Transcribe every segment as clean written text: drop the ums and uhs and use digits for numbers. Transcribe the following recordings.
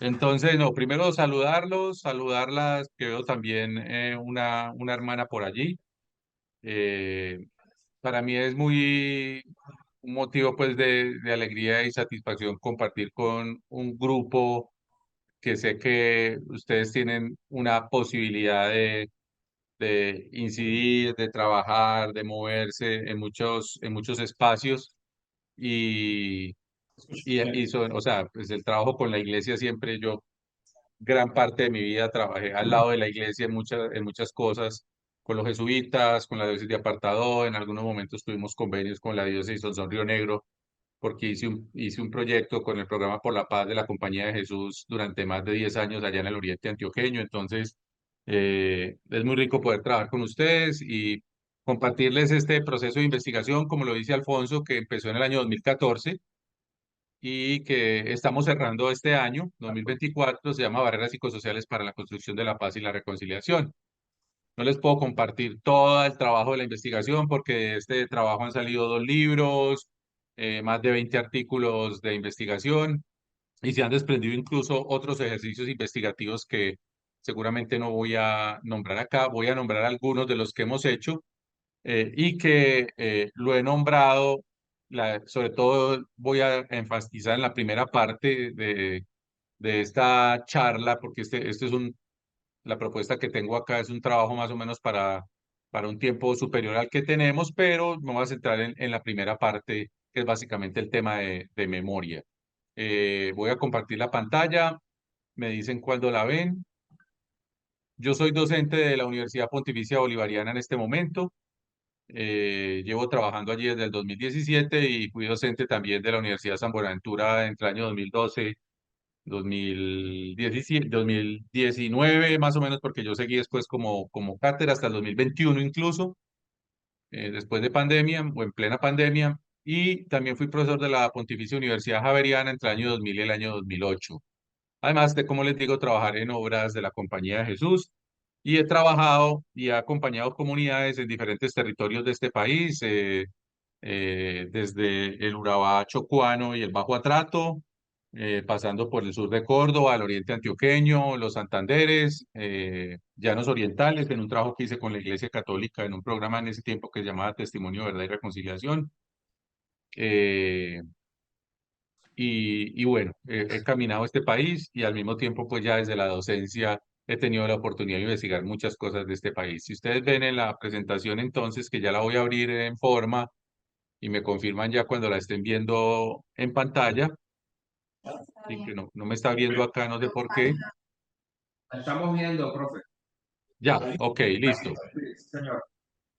Entonces, no, primero saludarlos, saludarlas, que veo también una hermana por allí. Eh, para mí es muy un motivo pues de alegría y satisfacción compartir con un grupo que sé que ustedes tienen una posibilidad de incidir, de trabajar, de moverse en muchos espacios y, o sea, pues el trabajo con la iglesia siempre yo gran parte de mi vida trabajé al lado de la iglesia en muchas cosas, con los jesuitas, con la diócesis de Apartadó, en algunos momentos tuvimos convenios con la diócesis de Son Río Negro, porque hice un proyecto con el programa por la paz de la Compañía de Jesús durante más de 10 años allá en el Oriente Antioqueño, entonces es muy rico poder trabajar con ustedes y compartirles este proceso de investigación, como lo dice Alfonso, que empezó en el año 2014 y que estamos cerrando este año, 2024, se llama Barreras Psicosociales para la Construcción de la Paz y la Reconciliación. No les puedo compartir todo el trabajo de la investigación porque de este trabajo han salido 2 libros, más de 20 artículos de investigación y se han desprendido incluso otros ejercicios investigativos que seguramente no voy a nombrar acá. Voy a nombrar algunos de los que hemos hecho y que lo he nombrado, sobre todo voy a enfatizar en la primera parte de esta charla, porque este es la propuesta que tengo acá es un trabajo más o menos para un tiempo superior al que tenemos, pero me voy a centrar en la primera parte, que es básicamente el tema de memoria. Voy a compartir la pantalla, me dicen cuándo la ven. Yo soy docente de la Universidad Pontificia Bolivariana en este momento. Llevo trabajando allí desde el 2017 y fui docente también de la Universidad San Buenaventura entre el año 2012, 2017, 2019 más o menos, porque yo seguí después como cátedra hasta el 2021 incluso, después de pandemia o en plena pandemia. Y también fui profesor de la Pontificia Universidad Javeriana entre el año 2000 y el año 2008. Además de, como les digo, trabajar en obras de la Compañía de Jesús y he trabajado y he acompañado comunidades en diferentes territorios de este país, desde el Urabá chocuano y el Bajo Atrato, pasando por el sur de Córdoba, el oriente antioqueño, los Santanderes, Llanos Orientales, en un trabajo que hice con la Iglesia Católica en un programa en ese tiempo que se llamaba Testimonio, Verdad y Reconciliación. Eh, y bueno, he caminado este país y al mismo tiempo, pues ya desde la docencia he tenido la oportunidad de investigar muchas cosas de este país. Si ustedes ven en la presentación entonces, que ya la voy a abrir en forma y me confirman ya cuando la estén viendo en pantalla, y que no me está abriendo acá, no sé por qué. Estamos viendo, profe. Ya, ok, listo. Sí, señor.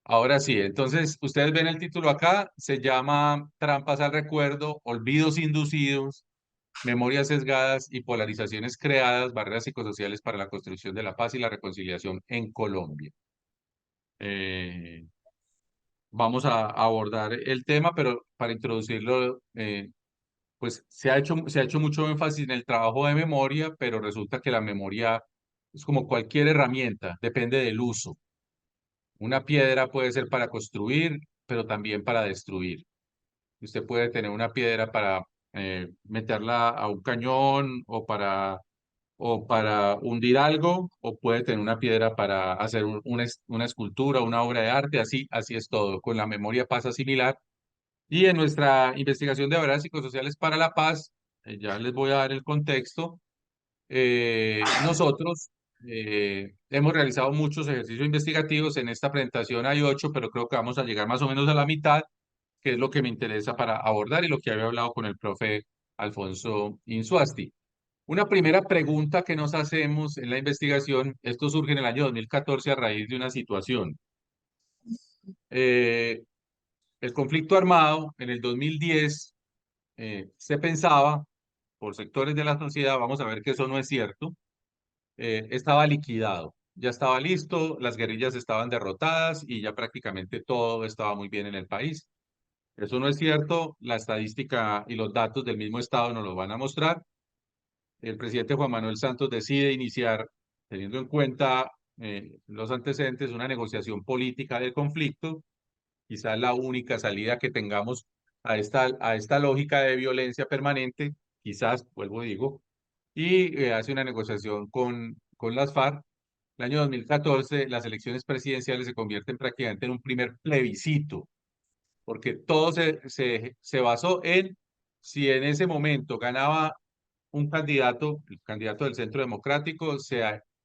Ahora sí, entonces ustedes ven el título acá, se llama Trampas al Recuerdo, Olvidos Inducidos, Memorias Sesgadas y Polarizaciones Creadas, Barreras Psicosociales para la Construcción de la Paz y la Reconciliación en Colombia. Eh, Vamos a abordar el tema, pero para introducirlo, pues se ha hecho mucho énfasis en el trabajo de memoria, pero resulta que la memoria es como cualquier herramienta, depende del uso. Una piedra puede ser para construir, pero también para destruir. Usted puede tener una piedra para meterla a un cañón o para hundir algo, o puede tener una piedra para hacer una escultura, una obra de arte, así es todo. Con la memoria pasa similar. Y en nuestra investigación de habilidades psicosociales para la paz, ya les voy a dar el contexto, nosotros hemos realizado muchos ejercicios investigativos. En esta presentación hay 8, pero creo que vamos a llegar más o menos a la mitad, que es lo que me interesa para abordar y lo que había hablado con el profe Alfonso Insuasti. Una primera pregunta que nos hacemos en la investigación, esto surge en el año 2014 a raíz de una situación. Eh, el conflicto armado en el 2010 se pensaba por sectores de la sociedad, vamos a ver que eso no es cierto, estaba liquidado, ya estaba listo, las guerrillas estaban derrotadas y ya prácticamente todo estaba muy bien en el país. Eso no es cierto, la estadística y los datos del mismo Estado nos lo van a mostrar. El presidente Juan Manuel Santos decide iniciar, teniendo en cuenta los antecedentes, una negociación política del conflicto, quizás la única salida que tengamos a esta lógica de violencia permanente, quizás, vuelvo y digo, y hace una negociación con las FARC. El año 2014, las elecciones presidenciales se convierten prácticamente en un primer plebiscito, porque todo se basó en si en ese momento ganaba un candidato, el candidato del Centro Democrático,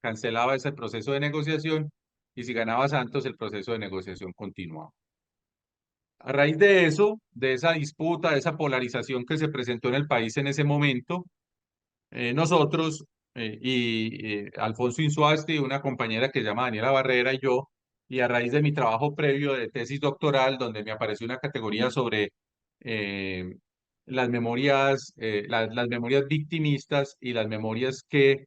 cancelaba ese proceso de negociación, y si ganaba Santos, el proceso de negociación continuaba. A raíz de eso, de esa disputa, de esa polarización que se presentó en el país en ese momento, nosotros Alfonso Insuasti, una compañera que se llama Daniela Barrera y yo, y a raíz de mi trabajo previo de tesis doctoral, donde me apareció una categoría sobre eh, las memorias victimistas y las memorias que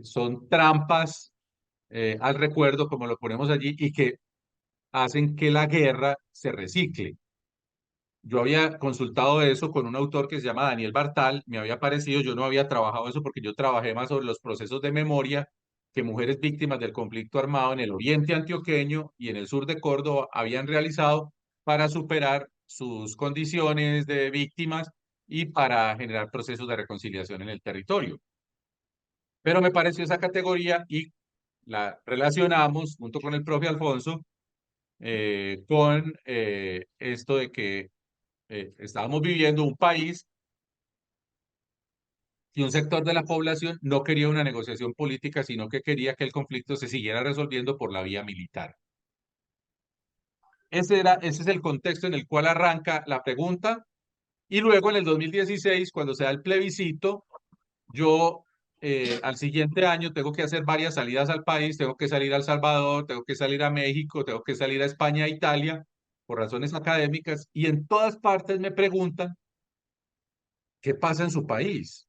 son trampas al recuerdo, como lo ponemos allí, y que hacen que la guerra se recicle. Yo había consultado eso con un autor que se llama Daniel Bartal, me había parecido, yo no había trabajado eso porque yo trabajé más sobre los procesos de memoria que mujeres víctimas del conflicto armado en el oriente antioqueño y en el sur de Córdoba habían realizado para superar sus condiciones de víctimas y para generar procesos de reconciliación en el territorio. Pero me pareció esa categoría y la relacionamos junto con el profe Alfonso con esto de que estábamos viviendo un país y un sector de la población no quería una negociación política, sino que quería que el conflicto se siguiera resolviendo por la vía militar. Ese es el contexto en el cual arranca la pregunta. Y luego en el 2016, cuando se da el plebiscito, yo al siguiente año tengo que hacer varias salidas al país, tengo que salir a El Salvador, tengo que salir a México, tengo que salir a España, a Italia, por razones académicas, y en todas partes me preguntan qué pasa en su país.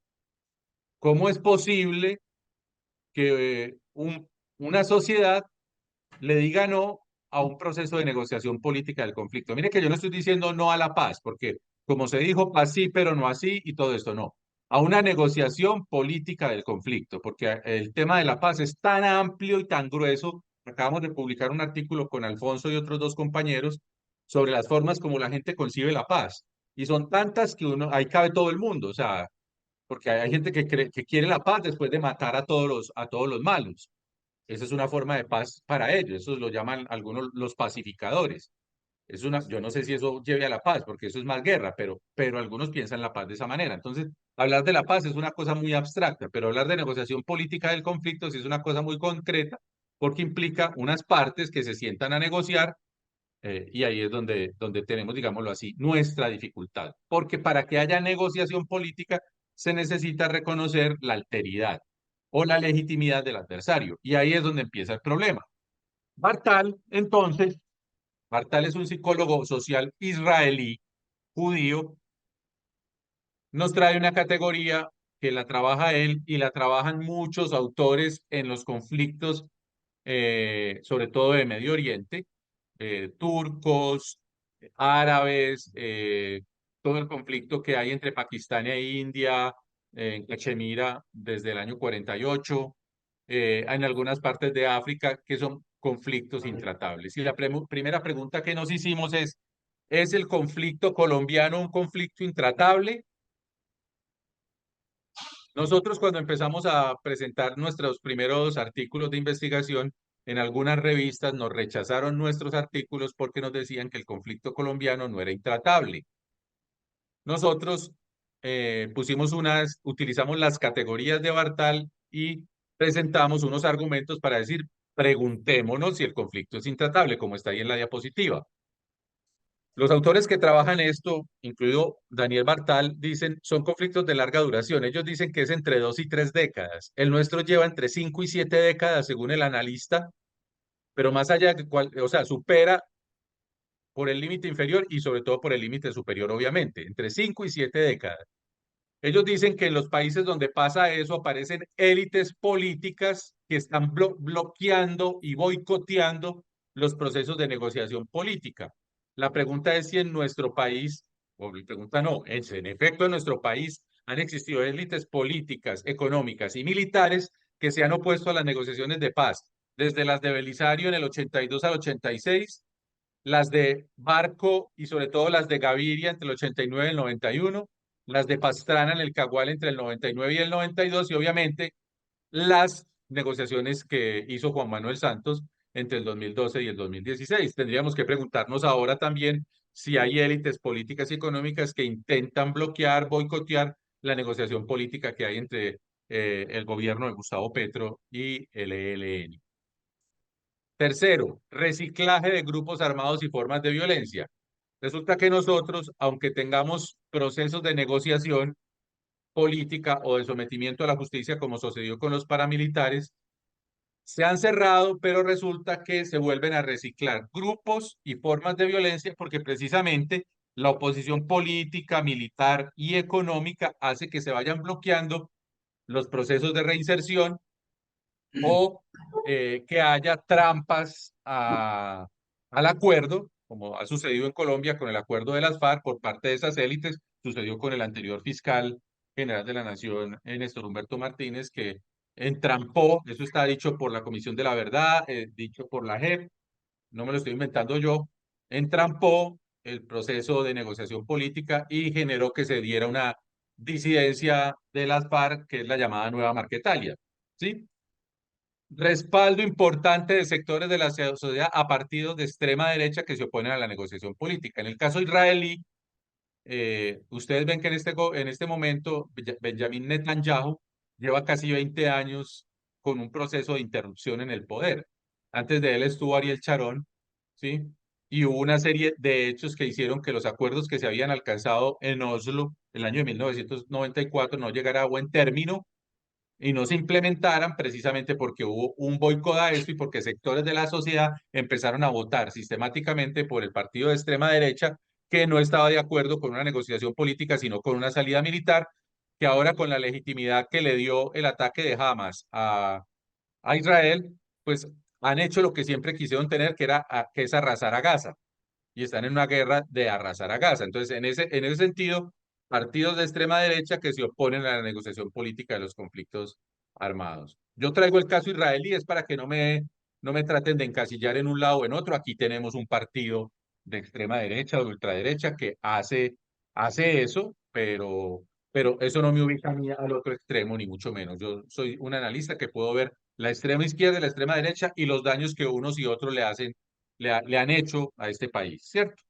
¿Cómo es posible que una sociedad le diga no a un proceso de negociación política del conflicto? Mire que yo no estoy diciendo no a la paz, porque como se dijo, paz sí, pero no así y todo esto, no. A una negociación política del conflicto, porque el tema de la paz es tan amplio y tan grueso. Acabamos de publicar un artículo con Alfonso y otros dos compañeros sobre las formas como la gente concibe la paz. Y son tantas que ahí cabe todo el mundo. O sea, porque hay gente que quiere la paz después de matar a todos los malos. Esa es una forma de paz para ellos, eso lo llaman algunos los pacificadores. Yo no sé si eso lleve a la paz, porque eso es más guerra, pero algunos piensan la paz de esa manera. Entonces, hablar de la paz es una cosa muy abstracta, pero hablar de negociación política del conflicto sí es una cosa muy concreta, porque implica unas partes que se sientan a negociar, y ahí es donde tenemos, digámoslo así, nuestra dificultad. Porque para que haya negociación política se necesita reconocer la alteridad o la legitimidad del adversario. Y ahí es donde empieza el problema. Bartal, entonces, Bartal es un psicólogo social israelí, judío, nos trae una categoría que la trabaja él y la trabajan muchos autores en los conflictos, sobre todo de Medio Oriente, turcos, árabes, todo el conflicto que hay entre Pakistán e India, en Cachemira desde el año 48, en algunas partes de África, que son conflictos intratables. Y la primera pregunta que nos hicimos ¿es el conflicto colombiano un conflicto intratable? Nosotros cuando empezamos a presentar nuestros primeros artículos de investigación, en algunas revistas nos rechazaron nuestros artículos porque nos decían que el conflicto colombiano no era intratable. Nosotros utilizamos las categorías de Bartal y presentamos unos argumentos para decir, preguntémonos si el conflicto es intratable, como está ahí en la diapositiva. Los autores que trabajan esto, incluido Daniel Bartal, dicen son conflictos de larga duración. Ellos dicen que es entre 2 y 3 décadas. El nuestro lleva entre 5 y 7 décadas, según el analista, pero más allá de o sea, supera por el límite inferior y sobre todo por el límite superior, obviamente, entre 5 y 7 décadas. Ellos dicen que en los países donde pasa eso aparecen élites políticas que están bloqueando y boicoteando los procesos de negociación política. La pregunta es si en nuestro país, o la pregunta no, en efecto en nuestro país han existido élites políticas, económicas y militares que se han opuesto a las negociaciones de paz, desde las de Belisario en el 82 al 86, las de Barco y sobre todo las de Gaviria entre el 89 y el 91, las de Pastrana en el Cagual entre el 99 y el 92 y obviamente las negociaciones que hizo Juan Manuel Santos entre el 2012 y el 2016. Tendríamos que preguntarnos ahora también si hay élites políticas y económicas que intentan bloquear, boicotear la negociación política que hay entre el gobierno de Gustavo Petro y el ELN. Tercero, reciclaje de grupos armados y formas de violencia. Resulta que nosotros, aunque tengamos procesos de negociación política o de sometimiento a la justicia, como sucedió con los paramilitares, se han cerrado, pero resulta que se vuelven a reciclar grupos y formas de violencia porque precisamente la oposición política, militar y económica hace que se vayan bloqueando los procesos de reinserción o que haya trampas al acuerdo, como ha sucedido en Colombia con el acuerdo de las FARC por parte de esas élites, sucedió con el anterior fiscal general de la Nación, Néstor Humberto Martínez, que entrampó, eso está dicho por la Comisión de la Verdad, dicho por la JEP, no me lo estoy inventando yo, entrampó el proceso de negociación política y generó que se diera una disidencia de las FARC, que es la llamada Nueva Marquetalia, ¿sí? Respaldo importante de sectores de la sociedad a partidos de extrema derecha que se oponen a la negociación política. En el caso israelí, ustedes ven que en este momento Benjamin Netanyahu lleva casi 20 años con un proceso de interrupción en el poder. Antes de él estuvo Ariel Sharon, ¿sí? Y hubo una serie de hechos que hicieron que los acuerdos que se habían alcanzado en Oslo el año de 1994 no llegara a buen término y no se implementaran precisamente porque hubo un boicot a esto y porque sectores de la sociedad empezaron a votar sistemáticamente por el partido de extrema derecha que no estaba de acuerdo con una negociación política, sino con una salida militar, que ahora con la legitimidad que le dio el ataque de Hamas a Israel, pues han hecho lo que siempre quisieron tener, que es arrasar a Gaza y están en una guerra de arrasar a Gaza. Entonces, en ese sentido, partidos de extrema derecha que se oponen a la negociación política de los conflictos armados. Yo traigo el caso israelí, es para que no me traten de encasillar en un lado o en otro. Aquí tenemos un partido de extrema derecha o de ultraderecha que hace eso, pero eso no me ubica a mí al otro extremo, ni mucho menos. Yo soy un analista que puedo ver la extrema izquierda y la extrema derecha y los daños que unos y otros le hacen le han hecho a este país, ¿cierto?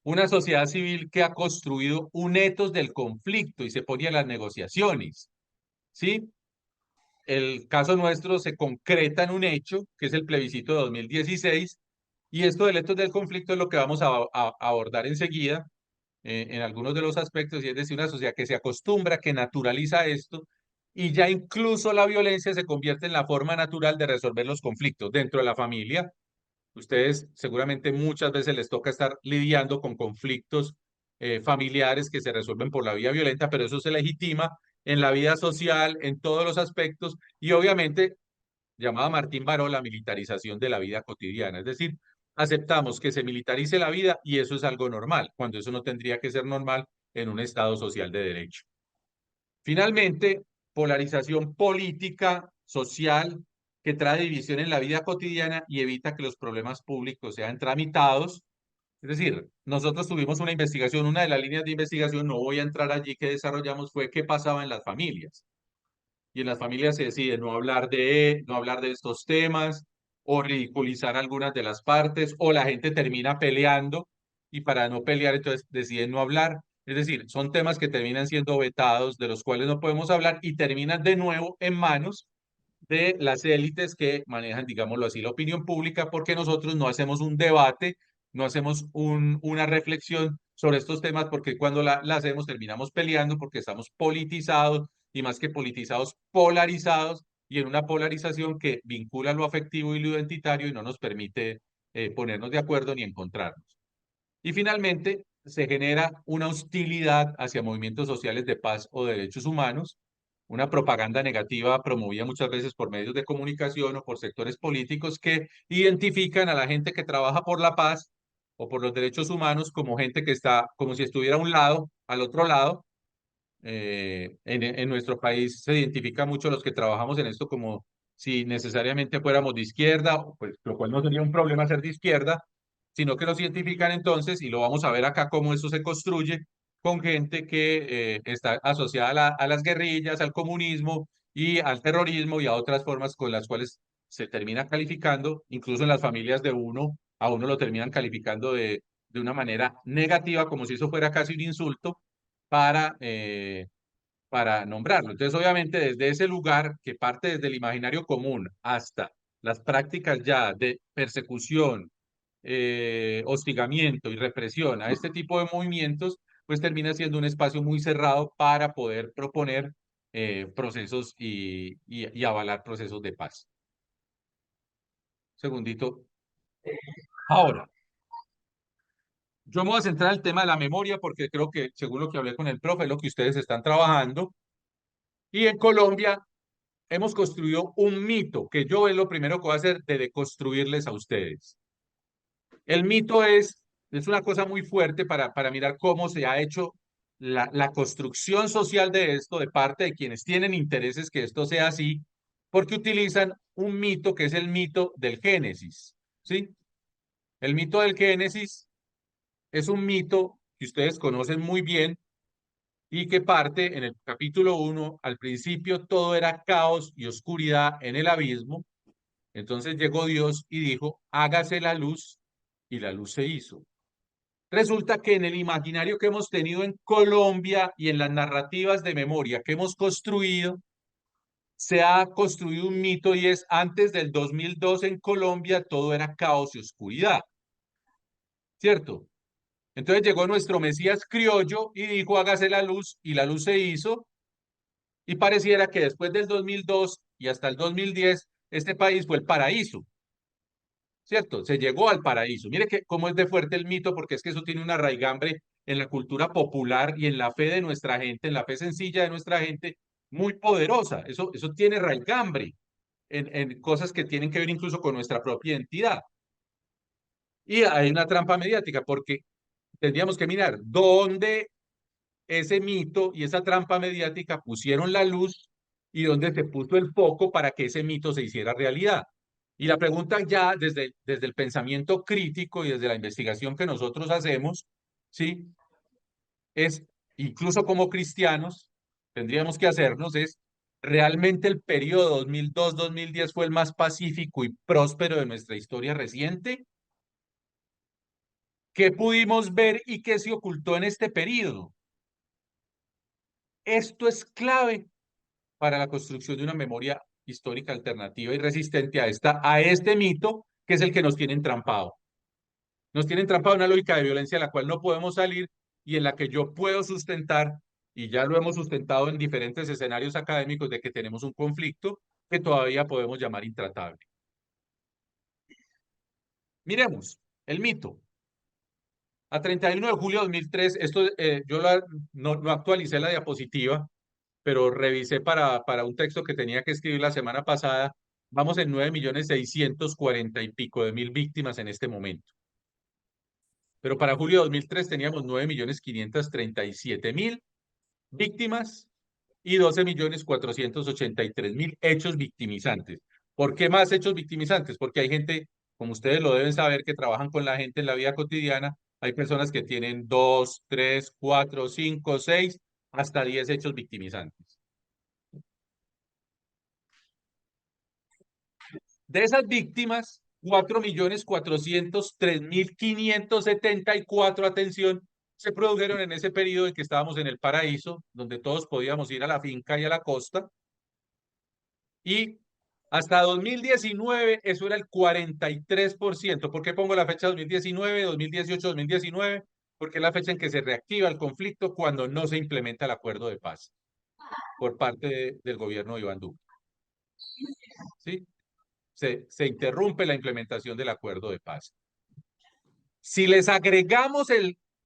Una sociedad civil que ha construido un etos del conflicto y se ponía a las negociaciones, ¿sí? El caso nuestro se concreta en un hecho, que es el plebiscito de 2016, y esto del etos del conflicto es lo que vamos a abordar enseguida, en algunos de los aspectos, y es decir, una sociedad que se acostumbra, que naturaliza esto, y ya incluso la violencia se convierte en la forma natural de resolver los conflictos dentro de la familia. Ustedes seguramente muchas veces les toca estar lidiando con conflictos familiares que se resuelven por la vía violenta, pero eso se legitima en la vida social, en todos los aspectos, y obviamente, llamada Martín Baró, la militarización de la vida cotidiana. Es decir, aceptamos que se militarice la vida y eso es algo normal, cuando eso no tendría que ser normal en un Estado social de derecho. Finalmente, polarización política, social, que trae división en la vida cotidiana y evita que los problemas públicos sean tramitados. Es decir, nosotros tuvimos una investigación, una de las líneas de investigación, no voy a entrar allí, que desarrollamos fue qué pasaba en las familias. Y en las familias se decide no hablar de estos temas o ridiculizar algunas de las partes o la gente termina peleando y para no pelear entonces deciden no hablar. Es decir, son temas que terminan siendo vetados, de los cuales no podemos hablar y terminan de nuevo en manos de las élites que manejan, digámoslo así, la opinión pública, porque nosotros no hacemos un debate, no hacemos una reflexión sobre estos temas, porque cuando la hacemos terminamos peleando porque estamos politizados y más que politizados, polarizados y en una polarización que vincula lo afectivo y lo identitario y no nos permite ponernos de acuerdo ni encontrarnos. Y finalmente, se genera una hostilidad hacia movimientos sociales de paz o derechos humanos, una propaganda negativa promovida muchas veces por medios de comunicación o por sectores políticos que identifican a la gente que trabaja por la paz o por los derechos humanos como gente que está, como si estuviera a un lado, al otro lado. En nuestro país se identifica mucho los que trabajamos en esto como si necesariamente fuéramos de izquierda, pues, lo cual no sería un problema ser de izquierda, sino que nos identifican entonces, y lo vamos a ver acá cómo eso se construye, con gente que está asociada a las guerrillas, al comunismo y al terrorismo y a otras formas con las cuales se termina calificando, incluso en las familias de uno, a uno lo terminan calificando de una manera negativa, como si eso fuera casi un insulto, para, eh, para nombrarlo. Entonces, obviamente, desde ese lugar que parte desde el imaginario común hasta las prácticas ya de persecución, hostigamiento y represión a este tipo de movimientos, pues termina siendo un espacio muy cerrado para poder proponer procesos y avalar procesos de paz. Segundito. Ahora, yo me voy a centrar en el tema de la memoria porque creo que, según lo que hablé con el profe, es lo que ustedes están trabajando. Y en Colombia hemos construido un mito que yo es lo primero que voy a hacer de deconstruirles a ustedes. El mito es una cosa muy fuerte para mirar cómo se ha hecho la construcción social de esto de parte de quienes tienen intereses que esto sea así, porque utilizan un mito que es el mito del Génesis, ¿sí? El mito del Génesis es un mito que ustedes conocen muy bien y que parte en el capítulo 1, al principio todo era caos y oscuridad en el abismo, entonces llegó Dios y dijo, hágase la luz, y la luz se hizo. Resulta que en el imaginario que hemos tenido en Colombia y en las narrativas de memoria que hemos construido, se ha construido un mito y es antes del 2002 en Colombia todo era caos y oscuridad, ¿cierto? Entonces llegó nuestro Mesías criollo y dijo, hágase la luz, y la luz se hizo, y pareciera que después del 2002 y hasta el 2010, este país fue el paraíso. ¿Cierto? Se llegó al paraíso. Mire que cómo es de fuerte el mito, porque es que eso tiene una raigambre en la cultura popular y en la fe de nuestra gente, en la fe sencilla de nuestra gente, muy poderosa. Eso tiene raigambre en cosas que tienen que ver incluso con nuestra propia identidad. Y hay una trampa mediática, porque tendríamos que mirar dónde ese mito y esa trampa mediática pusieron la luz y dónde se puso el foco para que ese mito se hiciera realidad. Y la pregunta ya desde el pensamiento crítico y desde la investigación que nosotros hacemos, ¿sí? Es, incluso como cristianos, tendríamos que hacernos es, ¿realmente el periodo 2002-2010 fue el más pacífico y próspero de nuestra historia reciente? ¿Qué pudimos ver y qué se ocultó en este periodo? Esto es clave para la construcción de una memoria histórica alternativa y resistente a este mito que es el que nos tiene entrampado. Nos tiene entrampado una lógica de violencia de la cual no podemos salir y en la que yo puedo sustentar, y ya lo hemos sustentado en diferentes escenarios académicos, de que tenemos un conflicto que todavía podemos llamar intratable. Miremos el mito. A 31 de julio de 2003, esto, no actualicé la diapositiva, pero revisé para un texto que tenía que escribir la semana pasada. Vamos en 9.640.000 y pico de víctimas en este momento. Pero para julio de 2003 teníamos 9.537.000 víctimas y 12.483.000 hechos victimizantes. ¿Por qué más hechos victimizantes? Porque hay gente, como ustedes lo deben saber, que trabajan con la gente en la vida cotidiana. Hay personas que tienen 2, 3, 4, 5, 6, hasta 10 hechos victimizantes. De esas víctimas, 4.403.574, atención, se produjeron en ese periodo en que estábamos en el paraíso, donde todos podíamos ir a la finca y a la costa, y hasta 2019 eso era el 43%. ¿Por qué pongo la fecha 2019, 2018, 2019? Porque es la fecha en que se reactiva el conflicto cuando no se implementa el acuerdo de paz por parte del gobierno de Iván Duque. ¿Sí? Se interrumpe la implementación del acuerdo de paz. Si les agregamos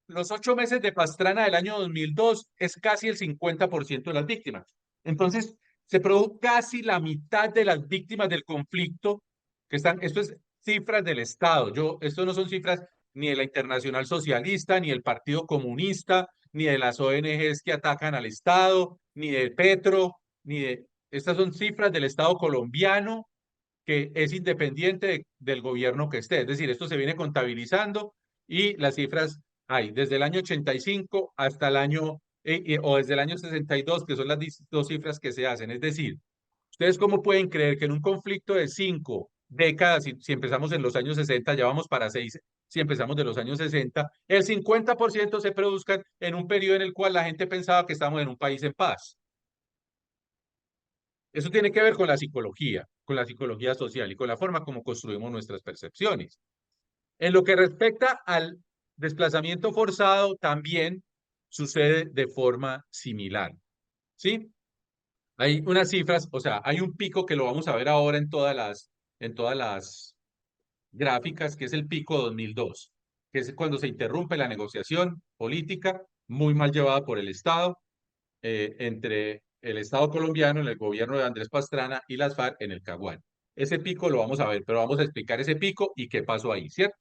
los 8 meses de Pastrana del año 2002, es casi el 50% de las víctimas. Entonces, se produjo casi la mitad de las víctimas del conflicto que están, esto es cifras del Estado. Esto no son cifras ni de la Internacional Socialista, ni del Partido Comunista, ni de las ONGs que atacan al Estado, ni de Petro, estas son cifras del Estado colombiano que es independiente del gobierno que esté. Es decir, esto se viene contabilizando y las cifras hay desde el año 85 hasta el año, o desde el año 62, que son las dos cifras que se hacen. Es decir, ¿ustedes cómo pueden creer que en un conflicto de 5 décadas, si empezamos en los años 60, ya vamos para 6, si empezamos de los años 60, el 50% se produzcan en un periodo en el cual la gente pensaba que estábamos en un país en paz? Eso tiene que ver con la psicología social y con la forma como construimos nuestras percepciones. En lo que respecta al desplazamiento forzado, también sucede de forma similar, ¿sí? Hay unas cifras, o sea, hay un pico que lo vamos a ver ahora en todas las gráficas, que es el pico 2002, que es cuando se interrumpe la negociación política muy mal llevada por el Estado, entre el Estado colombiano, el gobierno de Andrés Pastrana y las FARC en el Caguán. Ese pico lo vamos a ver, pero vamos a explicar ese pico y qué pasó ahí, ¿cierto?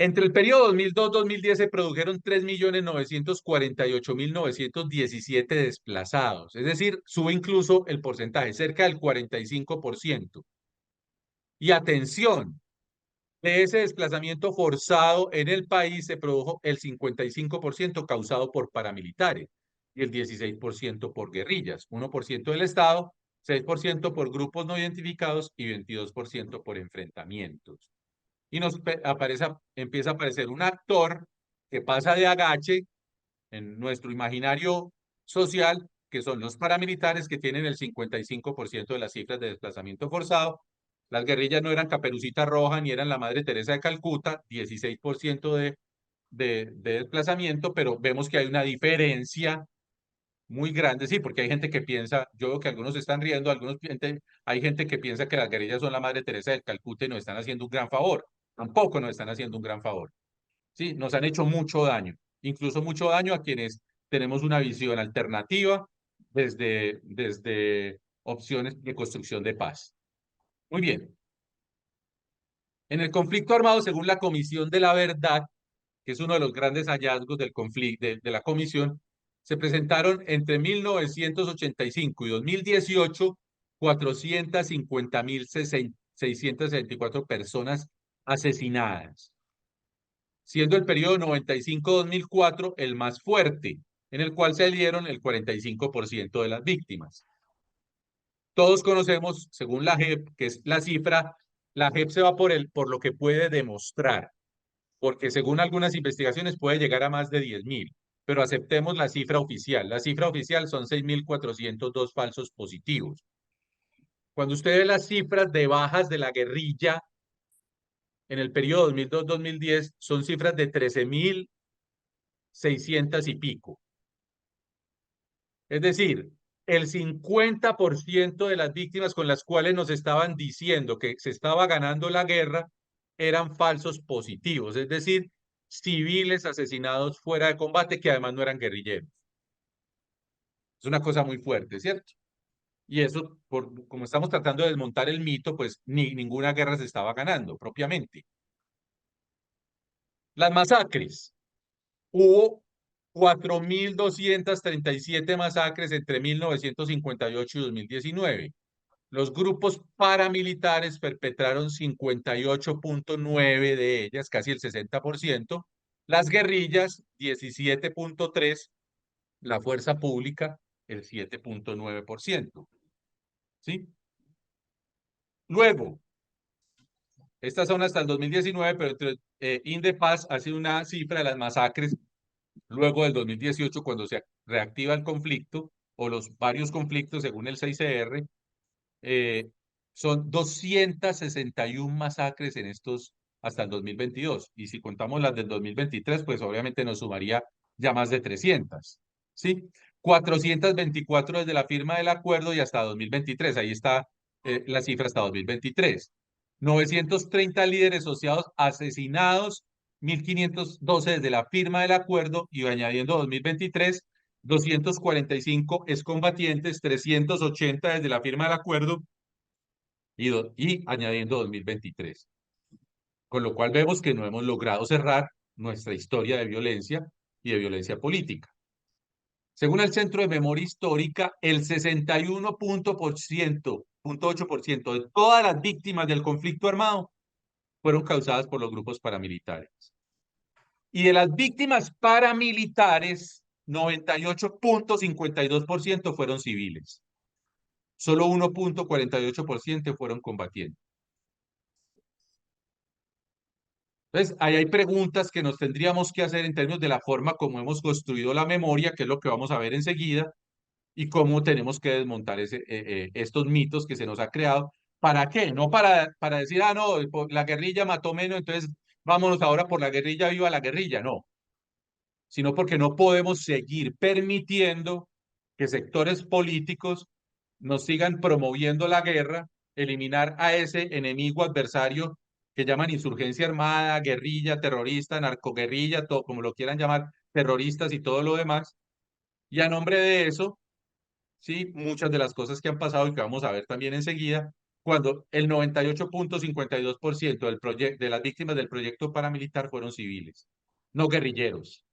Entre el periodo 2002-2010 se produjeron 3.948.917 desplazados, es decir, sube incluso el porcentaje, cerca del 45%. Y atención, de ese desplazamiento forzado en el país se produjo el 55% causado por paramilitares y el 16% por guerrillas, 1% del Estado, 6% por grupos no identificados y 22% por enfrentamientos. Y empieza a aparecer un actor que pasa de agache en nuestro imaginario social, que son los paramilitares, que tienen el 55% de las cifras de desplazamiento forzado. Las guerrillas no eran Caperucita Roja ni eran la Madre Teresa de Calcuta, 16% de desplazamiento, pero vemos que hay una diferencia muy grande, sí, porque hay gente que piensa, yo veo que algunos se están riendo, hay gente que piensa que las guerrillas son la Madre Teresa de Calcuta y nos están haciendo un gran favor. Tampoco nos están haciendo un gran favor. Sí, nos han hecho mucho daño, incluso mucho daño a quienes tenemos una visión alternativa desde opciones de construcción de paz. Muy bien. En el conflicto armado, según la Comisión de la Verdad, que es uno de los grandes hallazgos del conflicto de la comisión, se presentaron entre 1985 y 2018 450.664 personas asesinadas, siendo el periodo 95-2004 el más fuerte, en el cual se dieron el 45% de las víctimas. Todos conocemos, según la JEP, que es la cifra, la JEP se va por lo que puede demostrar, porque según algunas investigaciones puede llegar a más de 10.000, pero aceptemos la cifra oficial. La cifra oficial son 6.402 falsos positivos. Cuando usted ve las cifras de bajas de la guerrilla en el periodo 2002-2010, son cifras de 13.600 y pico. Es decir, el 50% de las víctimas con las cuales nos estaban diciendo que se estaba ganando la guerra eran falsos positivos, es decir, civiles asesinados fuera de combate que además no eran guerrilleros. Es una cosa muy fuerte, ¿cierto? Y eso, como estamos tratando de desmontar el mito, pues ninguna guerra se estaba ganando propiamente. Las masacres. Hubo 4.237 masacres entre 1958 y 2019. Los grupos paramilitares perpetraron 58.9 de ellas, casi el 60%. Las guerrillas, 17.3%. La fuerza pública, el 7.9%. ¿Sí? Luego, estas son hasta el 2019, pero Indepaz hace una cifra de las masacres luego del 2018, cuando se reactiva el conflicto, o los varios conflictos según el 6CR, son 261 masacres en estos hasta el 2022. Y si contamos las del 2023, pues obviamente nos sumaría ya más de 300. ¿Sí? 424 desde la firma del acuerdo y hasta 2023. Ahí está la cifra hasta 2023. 930 líderes asociados asesinados, 1.512 desde la firma del acuerdo y añadiendo 2023, 245 excombatientes, 380 desde la firma del acuerdo y añadiendo 2023. Con lo cual vemos que no hemos logrado cerrar nuestra historia de violencia y de violencia política. Según el Centro de Memoria Histórica, el 61.8% de todas las víctimas del conflicto armado fueron causadas por los grupos paramilitares. Y de las víctimas paramilitares, 98,52% fueron civiles. Solo 1,48% fueron combatientes. Entonces, ahí hay preguntas que nos tendríamos que hacer en términos de la forma como hemos construido la memoria, que es lo que vamos a ver enseguida, y cómo tenemos que desmontar estos mitos que se nos ha creado. ¿Para qué? No para decir, ah, no, la guerrilla mató menos, entonces vámonos ahora por la guerrilla, viva la guerrilla. No, sino porque no podemos seguir permitiendo que sectores políticos nos sigan promoviendo la guerra, eliminar a ese enemigo adversario que llaman insurgencia armada, guerrilla, terrorista, narcoguerrilla, todo como lo quieran llamar, terroristas y todo lo demás. Y a nombre de eso, sí, muchas de las cosas que han pasado y que vamos a ver también enseguida, cuando el 98,52% de las víctimas del proyecto paramilitar fueron civiles, no guerrilleros.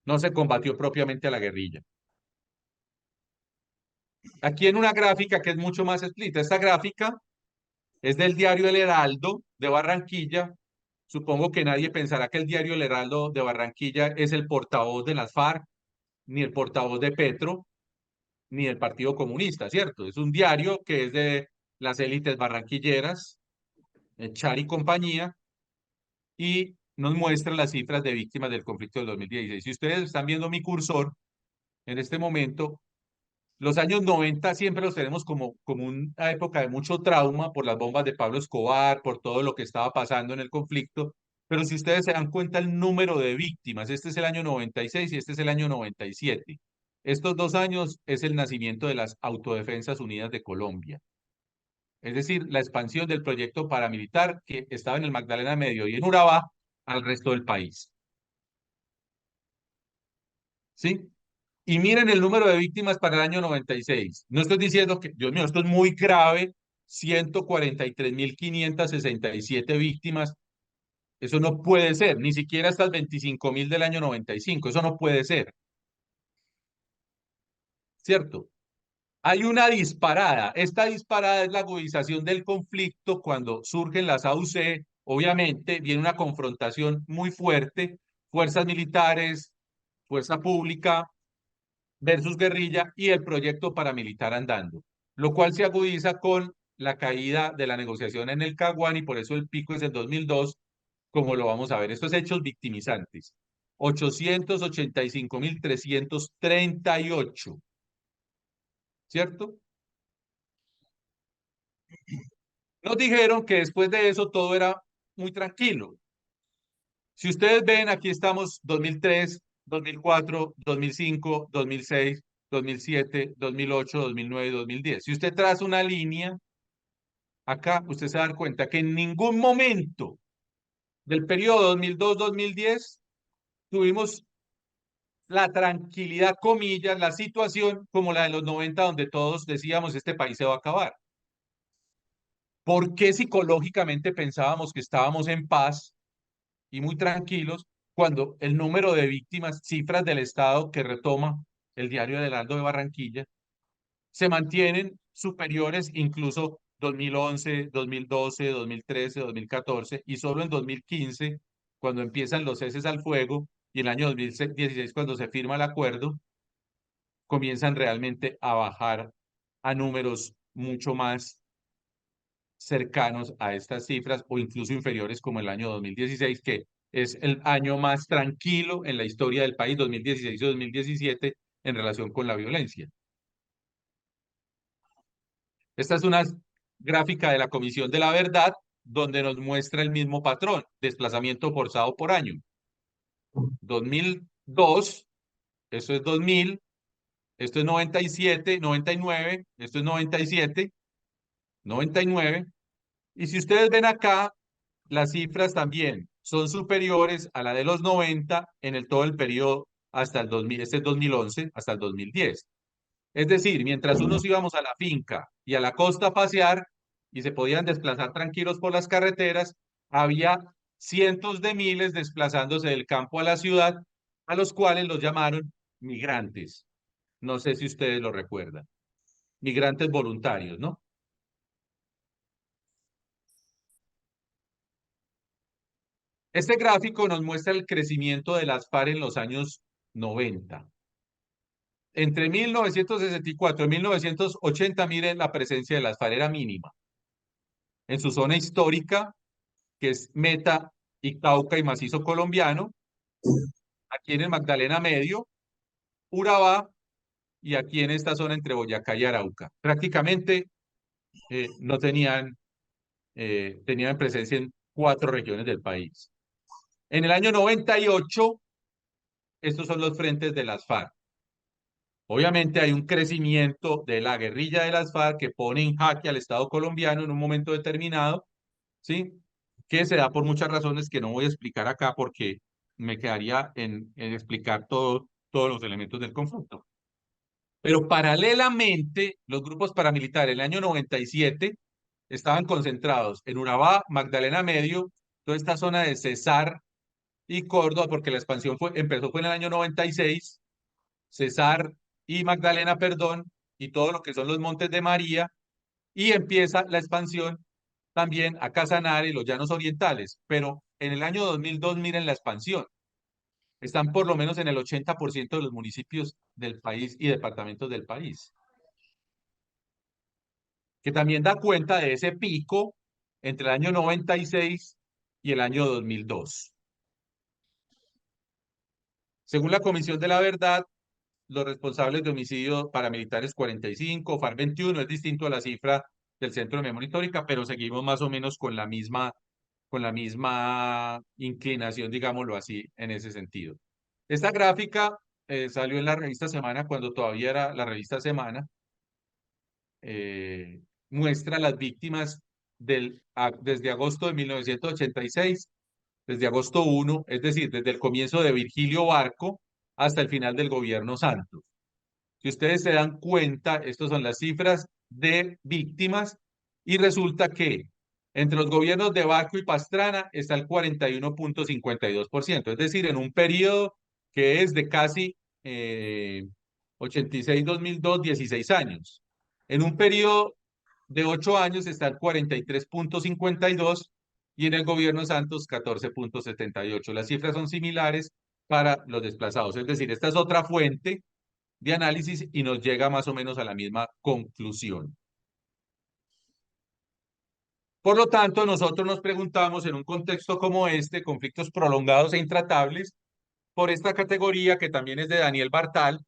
No se combatió propiamente a la guerrilla. Aquí en una gráfica que es mucho más explícita, esta gráfica es del diario El Heraldo de Barranquilla. Supongo que nadie pensará que el diario El Heraldo de Barranquilla es el portavoz de las FARC, ni el portavoz de Petro, ni del Partido Comunista, ¿cierto? Es un diario que es de las élites barranquilleras, Char y compañía, y nos muestra las cifras de víctimas del conflicto del 2016. Si ustedes están viendo mi cursor en este momento, los años 90 siempre los tenemos como una época de mucho trauma por las bombas de Pablo Escobar, por todo lo que estaba pasando en el conflicto. Pero si ustedes se dan cuenta el número de víctimas, este es el año 96 y este es el año 97. Estos 2 años es el nacimiento de las Autodefensas Unidas de Colombia. Es decir, la expansión del proyecto paramilitar que estaba en el Magdalena Medio y en Urabá al resto del país. ¿Sí? Y miren el número de víctimas para el año 96. No estoy diciendo que, Dios mío, esto es muy grave, 143,567 víctimas. Eso no puede ser, ni siquiera hasta el 25,000 del año 95. Eso no puede ser, ¿cierto? Hay una disparada. Esta disparada es la agudización del conflicto cuando surgen las AUC. Obviamente viene una confrontación muy fuerte, fuerzas militares, fuerza pública, versus guerrilla y el proyecto paramilitar andando, lo cual se agudiza con la caída de la negociación en el Caguán y por eso el pico es el 2002, como lo vamos a ver. Estos hechos victimizantes. 885,338, ¿cierto? Nos dijeron que después de eso todo era muy tranquilo. Si ustedes ven, aquí estamos 2003, 2004, 2005, 2006, 2007, 2008, 2009, 2010. Si usted traza una línea, acá usted se va a dar cuenta que en ningún momento del periodo 2002-2010 tuvimos la tranquilidad, comillas, la situación como la de los 90, donde todos decíamos, este país se va a acabar. ¿Por qué psicológicamente pensábamos que estábamos en paz y muy tranquilos cuando el número de víctimas, cifras del Estado que retoma el diario del Heraldo de Barranquilla, se mantienen superiores incluso 2011, 2012, 2013, 2014 y solo en 2015, cuando empiezan los ceses al fuego y el año 2016, cuando se firma el acuerdo, comienzan realmente a bajar a números mucho más cercanos a estas cifras o incluso inferiores como el año 2016, que es el año más tranquilo en la historia del país, 2016 y 2017, en relación con la violencia. Esta es una gráfica de la Comisión de la Verdad, donde nos muestra el mismo patrón, desplazamiento forzado por año. 2002, esto es 2000, esto es 97, 99, esto es 97, 99. Y si ustedes ven acá, las cifras también son superiores a la de los 90 en todo el periodo hasta el 2000, este es 2011, hasta el 2010. Es decir, mientras unos íbamos a la finca y a la costa a pasear y se podían desplazar tranquilos por las carreteras, había cientos de miles desplazándose del campo a la ciudad, a los cuales los llamaron migrantes. No sé si ustedes lo recuerdan. Migrantes voluntarios, ¿no? Este gráfico nos muestra el crecimiento de las FARC en los años 90. Entre 1964 y 1980, miren, la presencia de las FARC era mínima. En su zona histórica, que es Meta y Cauca y Macizo Colombiano, aquí en el Magdalena Medio, Urabá, y aquí en esta zona entre Boyacá y Arauca. Prácticamente no tenían presencia en 4 regiones del país. En el año 98, estos son los frentes de las FARC. Obviamente hay un crecimiento de la guerrilla de las FARC que pone en jaque al Estado colombiano en un momento determinado, ¿sí? Que se da por muchas razones que no voy a explicar acá porque me quedaría en explicar todos los elementos del conflicto. Pero paralelamente, los grupos paramilitares en el año 97 estaban concentrados en Urabá, Magdalena Medio, toda esta zona de Cesar y Córdoba, porque la expansión empezó en el año 96, Cesar y Magdalena, perdón, y todo lo que son los Montes de María, y empieza la expansión también a Casanare y los Llanos Orientales, pero en el año 2002, miren la expansión, están por lo menos en el 80% de los municipios del país y departamentos del país, que también da cuenta de ese pico entre el año 96 y el año 2002. Según la Comisión de la Verdad, los responsables de homicidio paramilitares 45, FARC 21, es distinto a la cifra del Centro de Memoria Histórica, pero seguimos más o menos con la misma inclinación, digámoslo así, en ese sentido. Esta gráfica salió en la revista Semana, cuando todavía era la revista Semana, eh, muestra las víctimas desde agosto de 1986, desde agosto 1, es decir, desde el comienzo de Virgilio Barco hasta el final del gobierno Santos. Si ustedes se dan cuenta, estas son las cifras de víctimas y resulta que entre los gobiernos de Barco y Pastrana está el 41,52%, es decir, en un periodo que es de casi 86-2002, 16 años. En un periodo de 8 años está el 43,52 y en el gobierno Santos 14,78. Las cifras son similares para los desplazados, es decir, esta es otra fuente de análisis y nos llega más o menos a la misma conclusión. Por lo tanto, nosotros nos preguntamos en un contexto como este, conflictos prolongados e intratables, por esta categoría que también es de Daniel Bartal,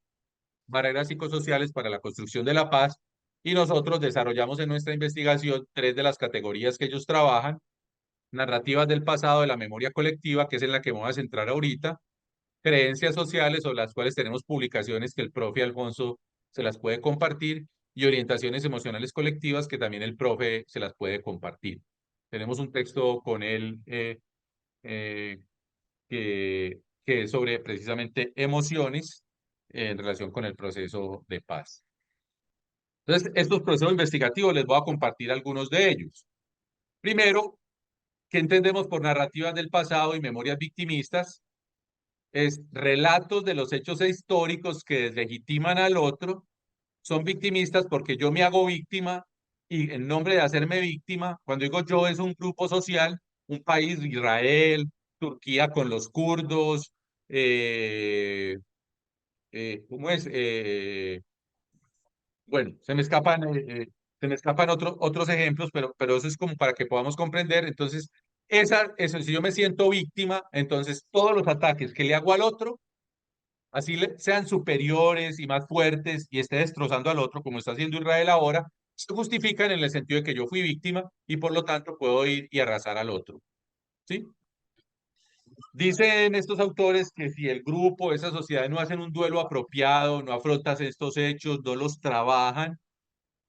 barreras psicosociales para la construcción de la paz, y nosotros desarrollamos en nuestra investigación 3 de las categorías que ellos trabajan: narrativas del pasado de la memoria colectiva, que es en la que me voy a centrar ahorita; creencias sociales, sobre las cuales tenemos publicaciones que el profe Alfonso se las puede compartir; y orientaciones emocionales colectivas, que también el profe se las puede compartir. Tenemos un texto con él eh, que es sobre precisamente emociones en relación con el proceso de paz. Entonces, estos procesos investigativos les voy a compartir algunos de ellos. Primero, ¿qué entendemos por narrativas del pasado y memorias victimistas? Es relatos de los hechos históricos que deslegitiman al otro, son victimistas porque yo me hago víctima y en nombre de hacerme víctima, cuando digo yo es un grupo social, un país, Israel, Turquía con los kurdos, ¿cómo es? Bueno, se me escapan otros ejemplos, pero eso es como para que podamos comprender. Entonces, si yo me siento víctima, entonces todos los ataques que le hago al otro, así sean superiores y más fuertes y esté destrozando al otro, como está haciendo Israel ahora, se justifican en el sentido de que yo fui víctima y por lo tanto puedo ir y arrasar al otro. ¿Sí? Dicen estos autores que si el grupo, esa sociedad no hacen un duelo apropiado, no afrontan estos hechos, no los trabajan,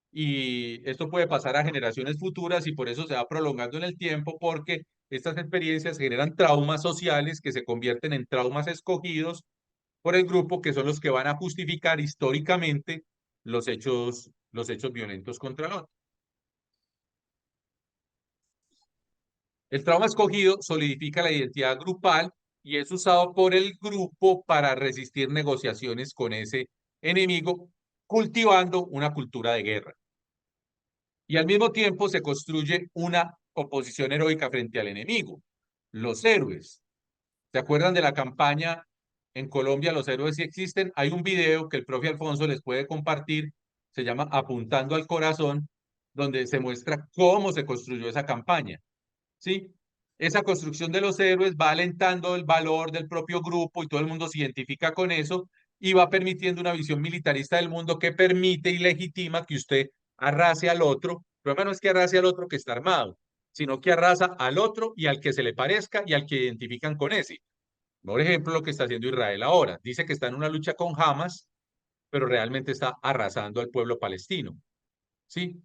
y esto puede pasar a generaciones futuras y por eso se va prolongando en el tiempo, porque estas experiencias generan traumas sociales que se convierten en traumas escogidos por el grupo, que son los que van a justificar históricamente los hechos violentos contra el otro. El trauma escogido solidifica la identidad grupal y es usado por el grupo para resistir negociaciones con ese enemigo, cultivando una cultura de guerra. Y al mismo tiempo se construye una oposición heroica frente al enemigo. los héroes. ¿Se acuerdan de la campaña en Colombia, los héroes sí existen? Hay un video que el profe Alfonso les puede compartir, se llama Apuntando al Corazón, donde se muestra cómo se construyó esa campaña, ¿sí? Esa construcción de los héroes va alentando el valor del propio grupo y todo el mundo se identifica con eso y va permitiendo una visión militarista del mundo que permite y legitima que usted arrase al otro. El problema no es que arrase al otro que está armado, sino que arrasa al otro y al que se le parezca y al que identifican con ese. Por ejemplo, lo que está haciendo Israel ahora. Dice que está en una lucha con Hamas, pero realmente está arrasando al pueblo palestino. ¿Sí?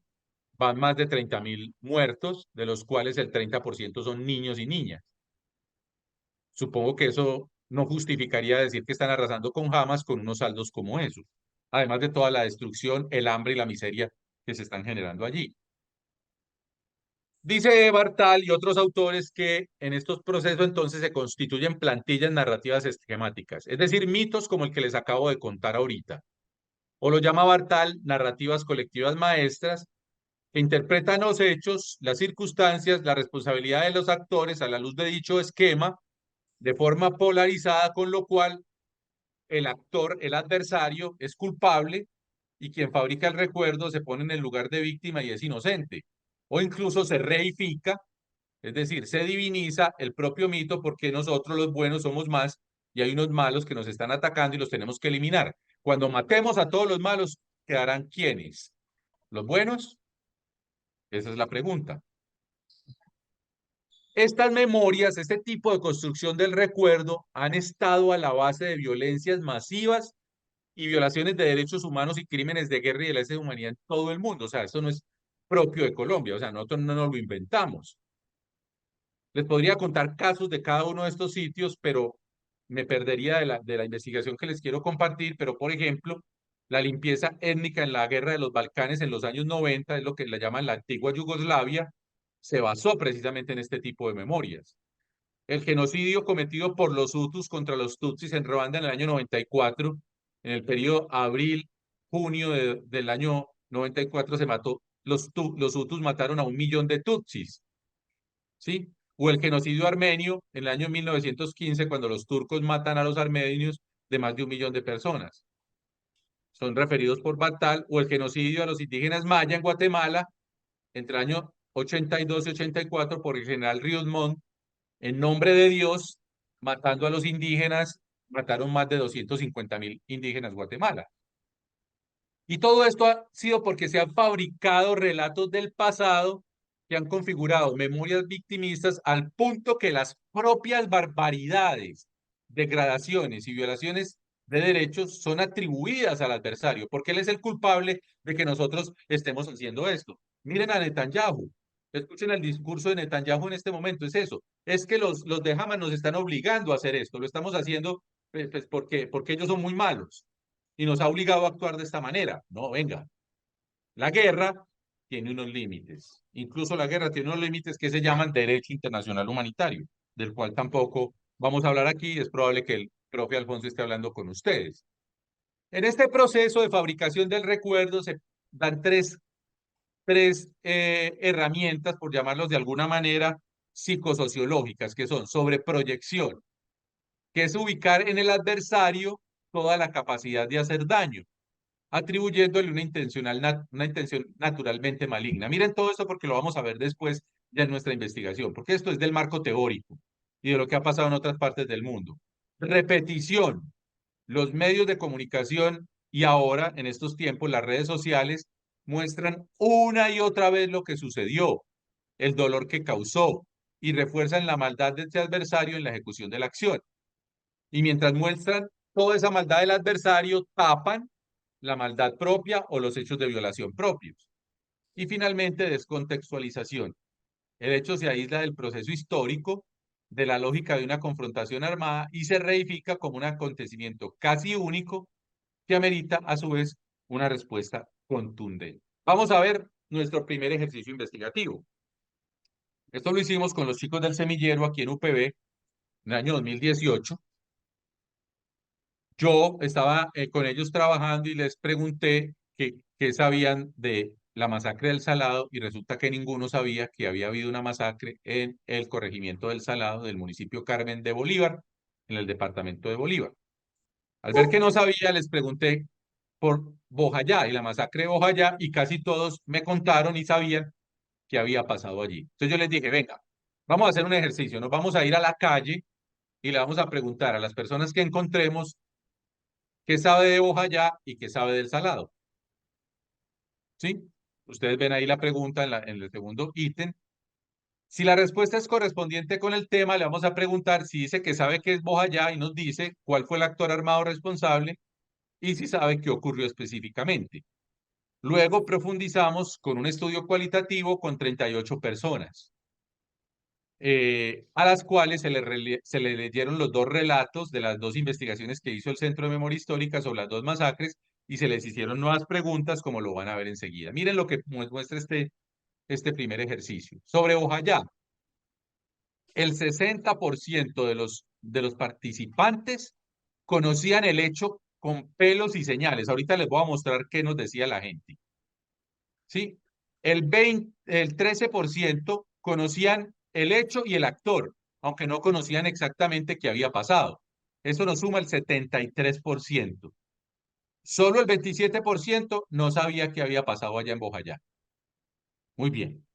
Van más de 30.000 muertos, de los cuales el 30% son niños y niñas. Supongo que eso no justificaría decir que están arrasando con Hamas con unos saldos como esos. Además de toda la destrucción, el hambre y la miseria que se están generando allí. Dice Bartal y otros autores que en estos procesos entonces se constituyen plantillas narrativas esquemáticas, es decir, mitos como el que les acabo de contar ahorita. O lo llama Bartal narrativas colectivas maestras que interpretan los hechos, las circunstancias, la responsabilidad de los actores a la luz de dicho esquema de forma polarizada, con lo cual el actor, el adversario, es culpable y quien fabrica el recuerdo se pone en el lugar de víctima y es inocente. O incluso se reifica, es decir, se diviniza el propio mito porque nosotros los buenos somos más y hay unos malos que nos están atacando y los tenemos que eliminar. Cuando matemos a todos los malos, ¿quedarán quiénes? ¿Los buenos? Esa es la pregunta. Estas memorias, este tipo de construcción del recuerdo, han estado a la base de violencias masivas y violaciones de derechos humanos y crímenes de guerra y de lesa humanidad en todo el mundo. O sea, esto no es propio de Colombia, o sea, nosotros no nos lo inventamos. Les podría contar casos de cada uno de estos sitios, pero me perdería de la investigación que les quiero compartir. Pero, por ejemplo, la limpieza étnica en la guerra de los Balcanes en los años 90, es lo que le llaman la antigua Yugoslavia, se basó precisamente en este tipo de memorias. El genocidio cometido por los Hutus contra los Tutsis en Ruanda en el año 94, en el periodo abril-junio del año 94 se mató, los Hutus mataron a 1 millón de Tutsis, ¿sí? O el genocidio armenio en el año 1915, cuando los turcos matan a los armenios de más de 1 millón de personas. Son referidos por Batal, o el genocidio a los indígenas maya en Guatemala entre el año 82 y 84 por el general Ríos Montt, en nombre de Dios, matando a los indígenas, mataron más de 250.000 indígenas Guatemala. Y todo esto ha sido porque se han fabricado relatos del pasado que han configurado memorias victimistas al punto que las propias barbaridades, degradaciones y violaciones de derechos son atribuidas al adversario, porque él es el culpable de que nosotros estemos haciendo esto. Miren a Netanyahu, escuchen el discurso de Netanyahu en este momento, es eso, es que los de Hamas nos están obligando a hacer esto, lo estamos haciendo pues, porque ellos son muy malos y nos ha obligado a actuar de esta manera. No, venga, la guerra tiene unos límites. Incluso la guerra tiene unos límites que se llaman derecho internacional humanitario, del cual tampoco vamos a hablar aquí. Es probable que el profe Alfonso esté hablando con ustedes. En este proceso de fabricación del recuerdo se dan tres herramientas, por llamarlos de alguna manera, psicosociológicas, que son sobre proyección, que es ubicar en el adversario toda la capacidad de hacer daño, atribuyéndole una intención naturalmente maligna. Miren todo esto porque lo vamos a ver después ya en nuestra investigación, porque esto es del marco teórico y de lo que ha pasado en otras partes del mundo. Repetición. Los medios de comunicación y ahora, en estos tiempos, las redes sociales muestran una y otra vez lo que sucedió, el dolor que causó y refuerzan la maldad de este adversario en la ejecución de la acción. Y mientras muestran toda esa maldad del adversario, tapan la maldad propia o los hechos de violación propios. Y finalmente, descontextualización. El hecho se aísla del proceso histórico, de la lógica de una confrontación armada y se reifica como un acontecimiento casi único que amerita a su vez una respuesta contundente. Vamos a ver nuestro primer ejercicio investigativo. Esto lo hicimos con los chicos del semillero aquí en UPB en el año 2018. Yo estaba con ellos trabajando y les pregunté qué sabían de la masacre del Salado y resulta que ninguno sabía que había habido una masacre en el corregimiento del Salado del municipio Carmen de Bolívar, en el departamento de Bolívar. Al ver que no sabía, les pregunté por Bojayá y la masacre de Bojayá y casi todos me contaron y sabían qué había pasado allí. Entonces yo les dije, venga, vamos a hacer un ejercicio, nos vamos a ir a la calle y le vamos a preguntar a las personas que encontremos qué sabe de Bojayá y qué sabe del Salado. ¿Sí? Ustedes ven ahí la pregunta en el segundo ítem. Si la respuesta es correspondiente con el tema, le vamos a preguntar si dice que sabe qué es Bojayá y nos dice cuál fue el actor armado responsable y si sabe qué ocurrió específicamente. Luego profundizamos con un estudio cualitativo con 38 personas, a las cuales se le leyeron los dos relatos de las dos investigaciones que hizo el Centro de Memoria Histórica sobre las dos masacres y se les hicieron nuevas preguntas, como lo van a ver enseguida. Miren lo que muestra este primer ejercicio. Sobre Bojayá, el 60% de los participantes conocían el hecho con pelos y señales. Ahorita les voy a mostrar qué nos decía la gente. ¿Sí? El 13% conocían el hecho y el actor, aunque no conocían exactamente qué había pasado. Eso nos suma el 73%. Solo el 27% no sabía qué había pasado allá en Bojayá. Muy bien.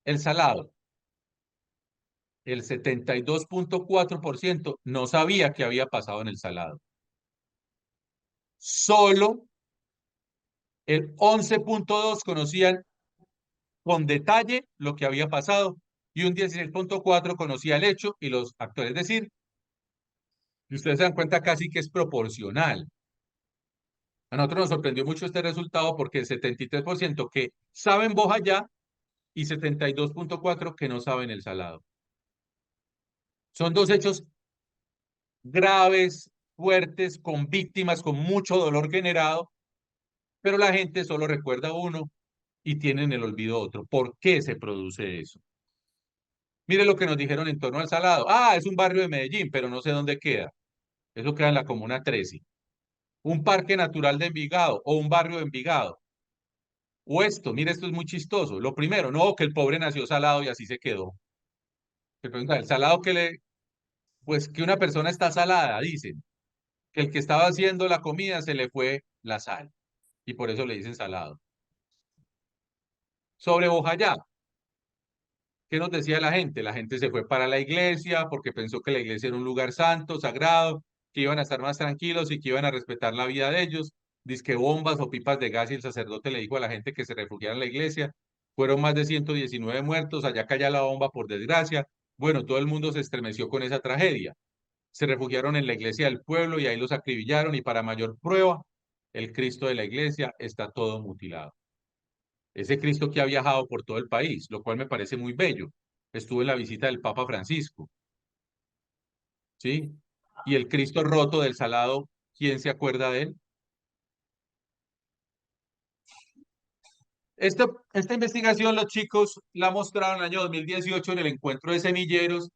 El Salado, el 72.4% no sabía qué había pasado en el Salado. Solo el 11.2% conocían con detalle lo que había pasado y un 16.4% conocía el hecho y los actores. Es decir, si ustedes se dan cuenta, casi que es proporcional. A nosotros nos sorprendió mucho este resultado porque el 73% que saben Bojayá y 72.4% que no saben el Salado. Son dos hechos graves, fuertes, con víctimas, con mucho dolor generado, pero la gente solo recuerda uno y tiene en el olvido otro. ¿Por qué se produce eso? Mire lo que nos dijeron en torno al Salado. Ah, es un barrio de Medellín, pero no sé dónde queda. Eso queda en la Comuna 13. Un parque natural de Envigado o un barrio de Envigado. O esto, mire, esto es muy chistoso. Lo primero, no, que el pobre nació salado y así se quedó. Se pregunta, ¿el salado que le...? Pues que una persona está salada, dicen. Que el que estaba haciendo la comida se le fue la sal. Y por eso le dicen salado. Sobre Bojayá, ¿qué nos decía la gente? La gente se fue para la iglesia porque pensó que la iglesia era un lugar santo, sagrado, que iban a estar más tranquilos y que iban a respetar la vida de ellos. Dizque bombas o pipas de gas y el sacerdote le dijo a la gente que se refugiara en la iglesia. Fueron más de 119 muertos, allá cayó la bomba por desgracia. Bueno, todo el mundo se estremeció con esa tragedia. Se refugiaron en la iglesia del pueblo y ahí los acribillaron y para mayor prueba, el Cristo de la iglesia está todo mutilado. Ese Cristo que ha viajado por todo el país, lo cual me parece muy bello. Estuve en la visita del Papa Francisco, ¿sí? Y el Cristo roto del Salado, ¿quién se acuerda de él? Esta investigación los chicos la mostraron en el año 2018 en el encuentro de semilleros.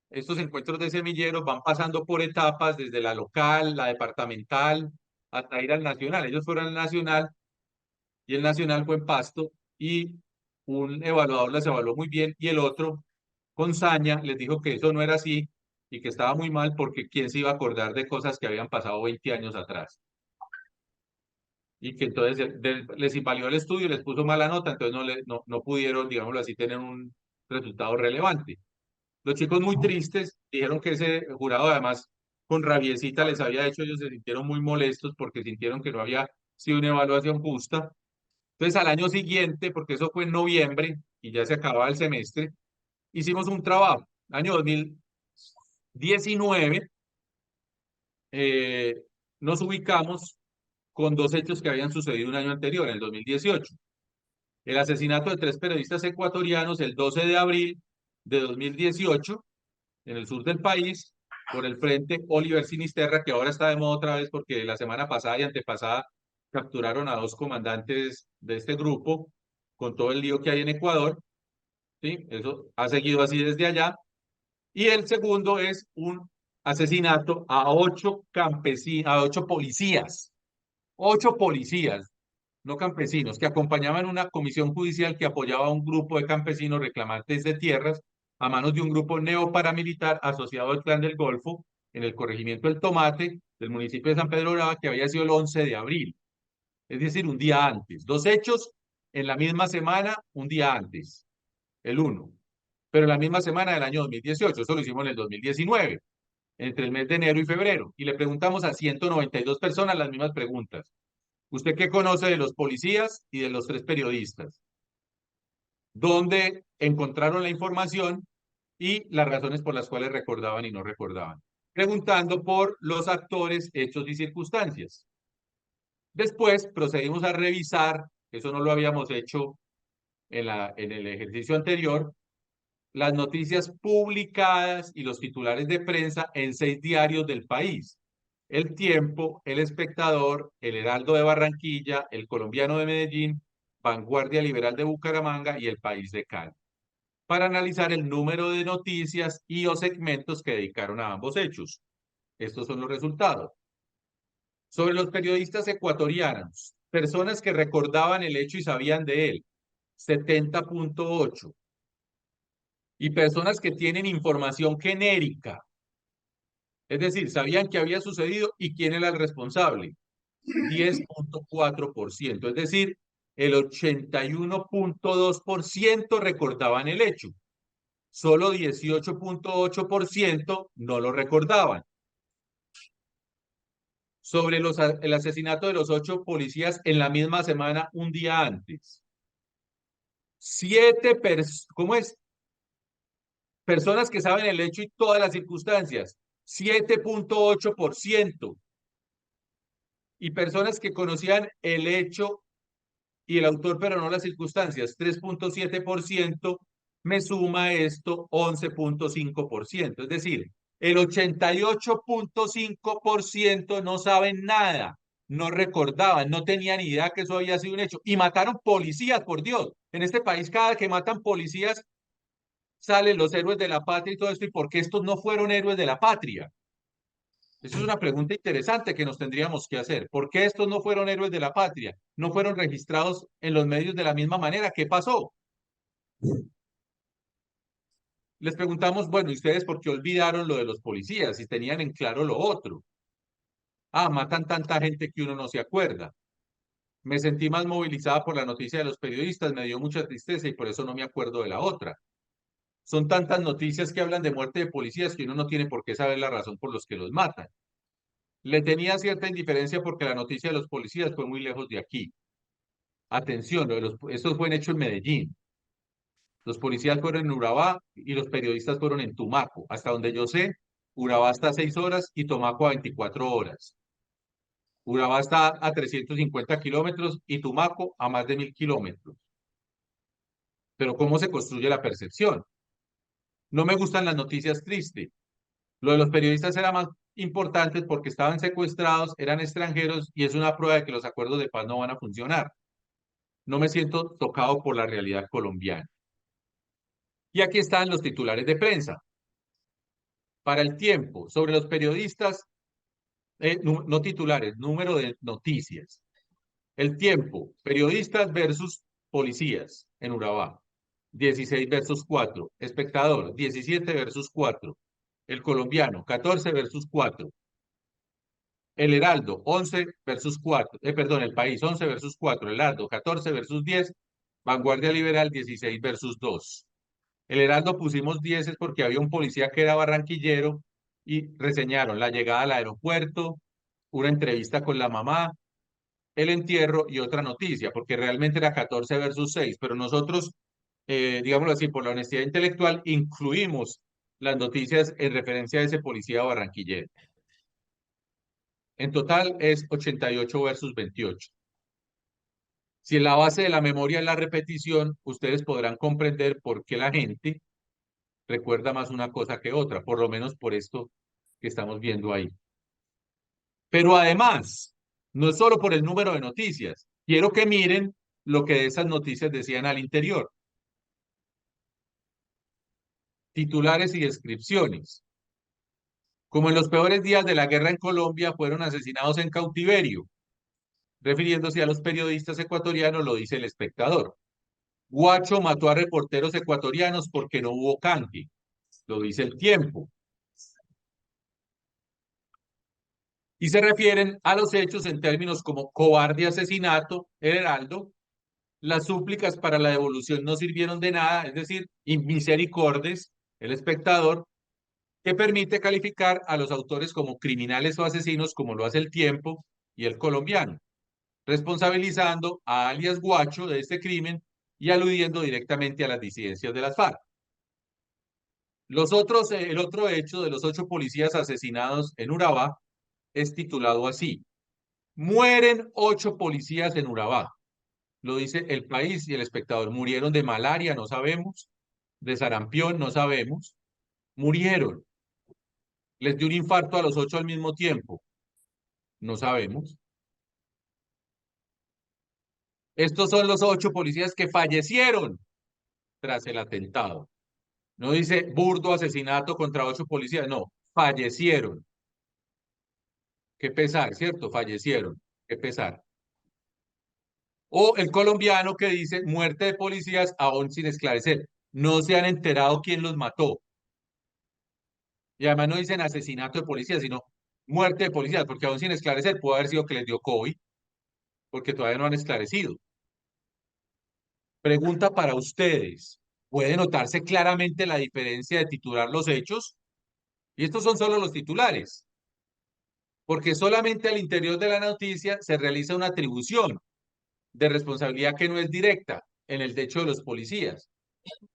Estos encuentros de semilleros van pasando por etapas, desde la local, la departamental, hasta ir al nacional. Ellos fueron al nacional y el nacional fue en Pasto y un evaluador las evaluó muy bien y el otro con saña les dijo que eso no era así y que estaba muy mal porque quién se iba a acordar de cosas que habían pasado 20 años atrás. Y que entonces les invalió el estudio y les puso mala nota, entonces no pudieron, digámoslo así, tener un resultado relevante. Los chicos muy tristes dijeron que ese jurado además con rabiecita les había hecho, ellos se sintieron muy molestos porque sintieron que no había sido una evaluación justa. Entonces al año siguiente, porque eso fue en noviembre y ya se acababa el semestre, hicimos un trabajo. Año 2019, eh, nos ubicamos con dos hechos que habían sucedido un año anterior, en el 2018. El asesinato de tres periodistas ecuatorianos el 12 de abril de 2018 en el sur del país por el frente Oliver Sinisterra, que ahora está de moda otra vez porque la semana pasada y antepasada capturaron a dos comandantes de este grupo con todo el lío que hay en Ecuador. ¿Sí? Eso ha seguido así desde allá. Y el segundo es un asesinato a 8 campesinos, a 8 policías. 8 policías. no campesinos, que acompañaban una comisión judicial que apoyaba a un grupo de campesinos reclamantes de tierras a manos de un grupo neoparamilitar asociado al Clan del Golfo en el corregimiento del Tomate del municipio de San Pedro Brava, que había sido el 11 de abril, es decir, un día antes. Dos hechos en la misma semana, un día antes, el uno, pero en la misma semana del año 2018, eso lo hicimos en el 2019, entre el mes de enero y febrero, y le preguntamos a 192 personas las mismas preguntas. ¿Usted qué conoce de los policías y de los tres periodistas? ¿Dónde encontraron la información y las razones por las cuales recordaban y no recordaban? Preguntando por los actores, hechos y circunstancias. Después procedimos a revisar, eso no lo habíamos hecho en el ejercicio anterior, las noticias publicadas y los titulares de prensa en 6 diarios del país: El Tiempo, El Espectador, El Heraldo de Barranquilla, El Colombiano de Medellín, Vanguardia Liberal de Bucaramanga y El País de Cali, para analizar el número de noticias y o segmentos que dedicaron a ambos hechos. Estos son los resultados. Sobre los periodistas ecuatorianos, personas que recordaban el hecho y sabían de él, 70.8. Y personas que tienen información genérica, es decir, sabían que había sucedido y quién era el responsable, 10.4%. Es decir, el 81.2% recordaban el hecho, solo 18.8% no lo recordaban. Sobre el asesinato de los 8 policías en la misma semana, un día antes. ¿Cómo es? Personas que saben el hecho y todas las circunstancias, 7.8%. Y personas que conocían el hecho y el autor, pero no las circunstancias, 3.7%. Me suma esto 11.5%. Es decir, el 88.5% no saben nada, no recordaban, no tenían idea que eso había sido un hecho. Y mataron policías, por Dios. En este país, cada que matan policías, salen los héroes de la patria y todo esto. ¿Y por qué estos no fueron héroes de la patria? Esa es una pregunta interesante que nos tendríamos que hacer. ¿Por qué estos no fueron héroes de la patria? ¿No fueron registrados en los medios de la misma manera? ¿Qué pasó? Les preguntamos, bueno, ¿y ustedes por qué olvidaron lo de los policías y tenían en claro lo otro? Ah, matan tanta gente que uno no se acuerda. Me sentí más movilizada por la noticia de los periodistas, me dio mucha tristeza y por eso no me acuerdo de la otra. Son tantas noticias que hablan de muerte de policías que uno no tiene por qué saber la razón por los que los matan. Le tenía cierta indiferencia porque la noticia de los policías fue muy lejos de aquí. Atención, estos fue hecho en Medellín. Los policías fueron en Urabá y los periodistas fueron en Tumaco. Hasta donde yo sé, Urabá está a 6 horas y Tumaco a 24 horas. Urabá está a 350 kilómetros y Tumaco a más de 1000 kilómetros. Pero ¿cómo se construye la percepción? No me gustan las noticias tristes. Lo de los periodistas era más importante porque estaban secuestrados, eran extranjeros y es una prueba de que los acuerdos de paz no van a funcionar. No me siento tocado por la realidad colombiana. Y aquí están los titulares de prensa. Para El Tiempo, sobre los periodistas, no titulares, número de noticias. El Tiempo, periodistas versus policías en Urabá, 16 versus 4. Espectador, 17 versus 4. El Colombiano, 14 versus 4. El Heraldo, 11 versus 4. Perdón, El País, 11 versus 4. El Heraldo, 14 versus 10. Vanguardia Liberal, 16 versus 2. El Heraldo pusimos 10 es porque había un policía que era barranquillero y reseñaron la llegada al aeropuerto, una entrevista con la mamá, el entierro y otra noticia, porque realmente era 14 versus 6, pero nosotros, digámoslo así, por la honestidad intelectual, incluimos las noticias en referencia a ese policía barranquillero. En total es 88 versus 28. Si en la base de la memoria es la repetición, ustedes podrán comprender por qué la gente recuerda más una cosa que otra, por lo menos por esto que estamos viendo ahí. Pero además, no es solo por el número de noticias. Quiero que miren lo que esas noticias decían al interior. Titulares y descripciones. Como en los peores días de la guerra en Colombia, fueron asesinados en cautiverio. refiriéndose a los periodistas ecuatorianos, lo dice El Espectador. Guacho mató a reporteros ecuatorianos porque no hubo canje, lo dice El Tiempo. Y se refieren a los hechos en términos como cobarde asesinato, El Heraldo, las súplicas para la devolución no sirvieron de nada, es decir, inmisericordes, El Espectador, que permite calificar a los autores como criminales o asesinos, como lo hace El Tiempo y El Colombiano, responsabilizando a alias Guacho de este crimen y aludiendo directamente a las disidencias de las FARC. El otro hecho de los 8 policías asesinados en Urabá es titulado así: mueren 8 policías en Urabá. Lo dice El País y El Espectador. Murieron de malaria, no sabemos. De sarampión, no sabemos. Murieron. Les dio un infarto a los 8 al mismo tiempo, no sabemos. Estos son los 8 policías que fallecieron tras el atentado. No dice burdo asesinato contra 8 policías, no, fallecieron. Qué pesar, ¿cierto? Fallecieron. Qué pesar. O el colombiano que dice muerte de policías aún sin esclarecer. No se han enterado quién los mató. Y además no dicen asesinato de policías, sino muerte de policías, porque aún sin esclarecer puede haber sido que les dio COVID, porque todavía no han esclarecido. Pregunta para ustedes. ¿Puede notarse claramente la diferencia de titular los hechos? Y estos son solo los titulares, porque solamente al interior de la noticia se realiza una atribución de responsabilidad que no es directa en el hecho de los policías.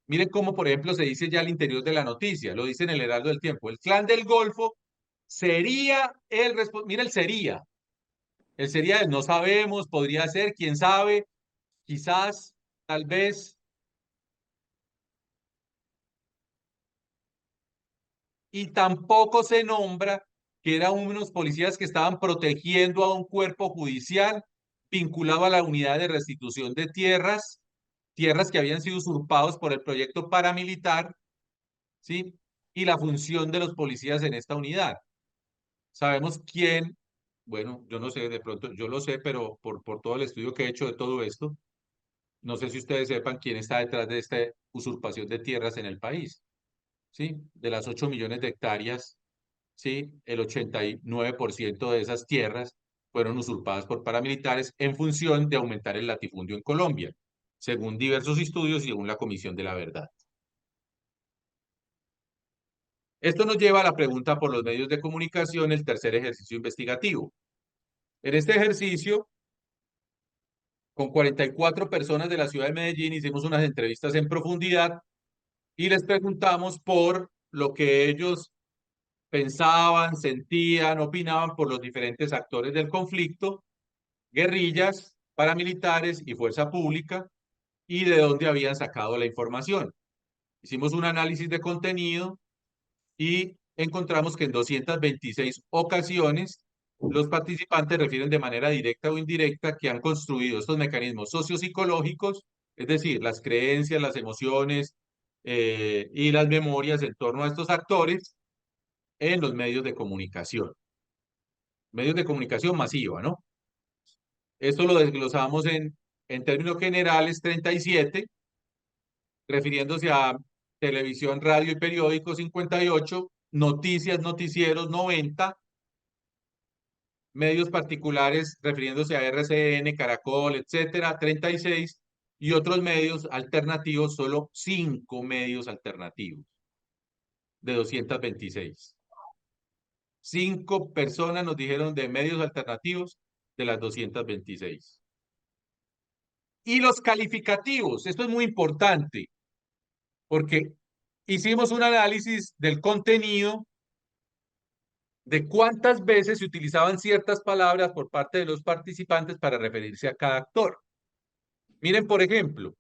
Miren cómo, por ejemplo, se dice ya al interior de la noticia, lo dice en el Heraldo del Tiempo. El clan del Golfo sería el responsable. Mira el sería no sabemos, podría ser, quién sabe, quizás, tal vez, y tampoco se nombra que eran unos policías que estaban protegiendo a un cuerpo judicial vinculado a la unidad de restitución de tierras, tierras que habían sido usurpados por el proyecto paramilitar, ¿sí? Y la función de los policías en esta unidad. Sabemos quién, bueno, yo no sé, de pronto yo lo sé, pero por todo el estudio que he hecho de todo esto, no sé si ustedes sepan quién está detrás de esta usurpación de tierras en el país, ¿sí? De las 8 millones de hectáreas, ¿sí? El 89% de esas tierras fueron usurpadas por paramilitares en función de aumentar el latifundio en Colombia, según diversos estudios y según la Comisión de la Verdad. Esto nos lleva a la pregunta por los medios de comunicación, el tercer ejercicio investigativo. En este ejercicio, con 44 personas de la ciudad de Medellín, hicimos unas entrevistas en profundidad y les preguntamos por lo que ellos pensaban, sentían, opinaban por los diferentes actores del conflicto, guerrillas, paramilitares y fuerza pública, y de dónde habían sacado la información. Hicimos un análisis de contenido y encontramos que en 226 ocasiones los participantes refieren de manera directa o indirecta que han construido estos mecanismos sociopsicológicos, es decir, las creencias, las emociones y las memorias en torno a estos actores en los medios de comunicación masiva, ¿no? Esto lo desglosamos en términos generales 37, refiriéndose a televisión, radio y periódico 58, noticias, noticieros 90, medios particulares refiriéndose a RCN, Caracol, etcétera, 36, y otros medios alternativos, solo 5 medios alternativos de 226. 5 personas nos dijeron de medios alternativos de las 226. Y los calificativos, esto es muy importante, porque hicimos un análisis del contenido, de cuántas veces se utilizaban ciertas palabras por parte de los participantes para referirse a cada actor. Miren, por ejemplo,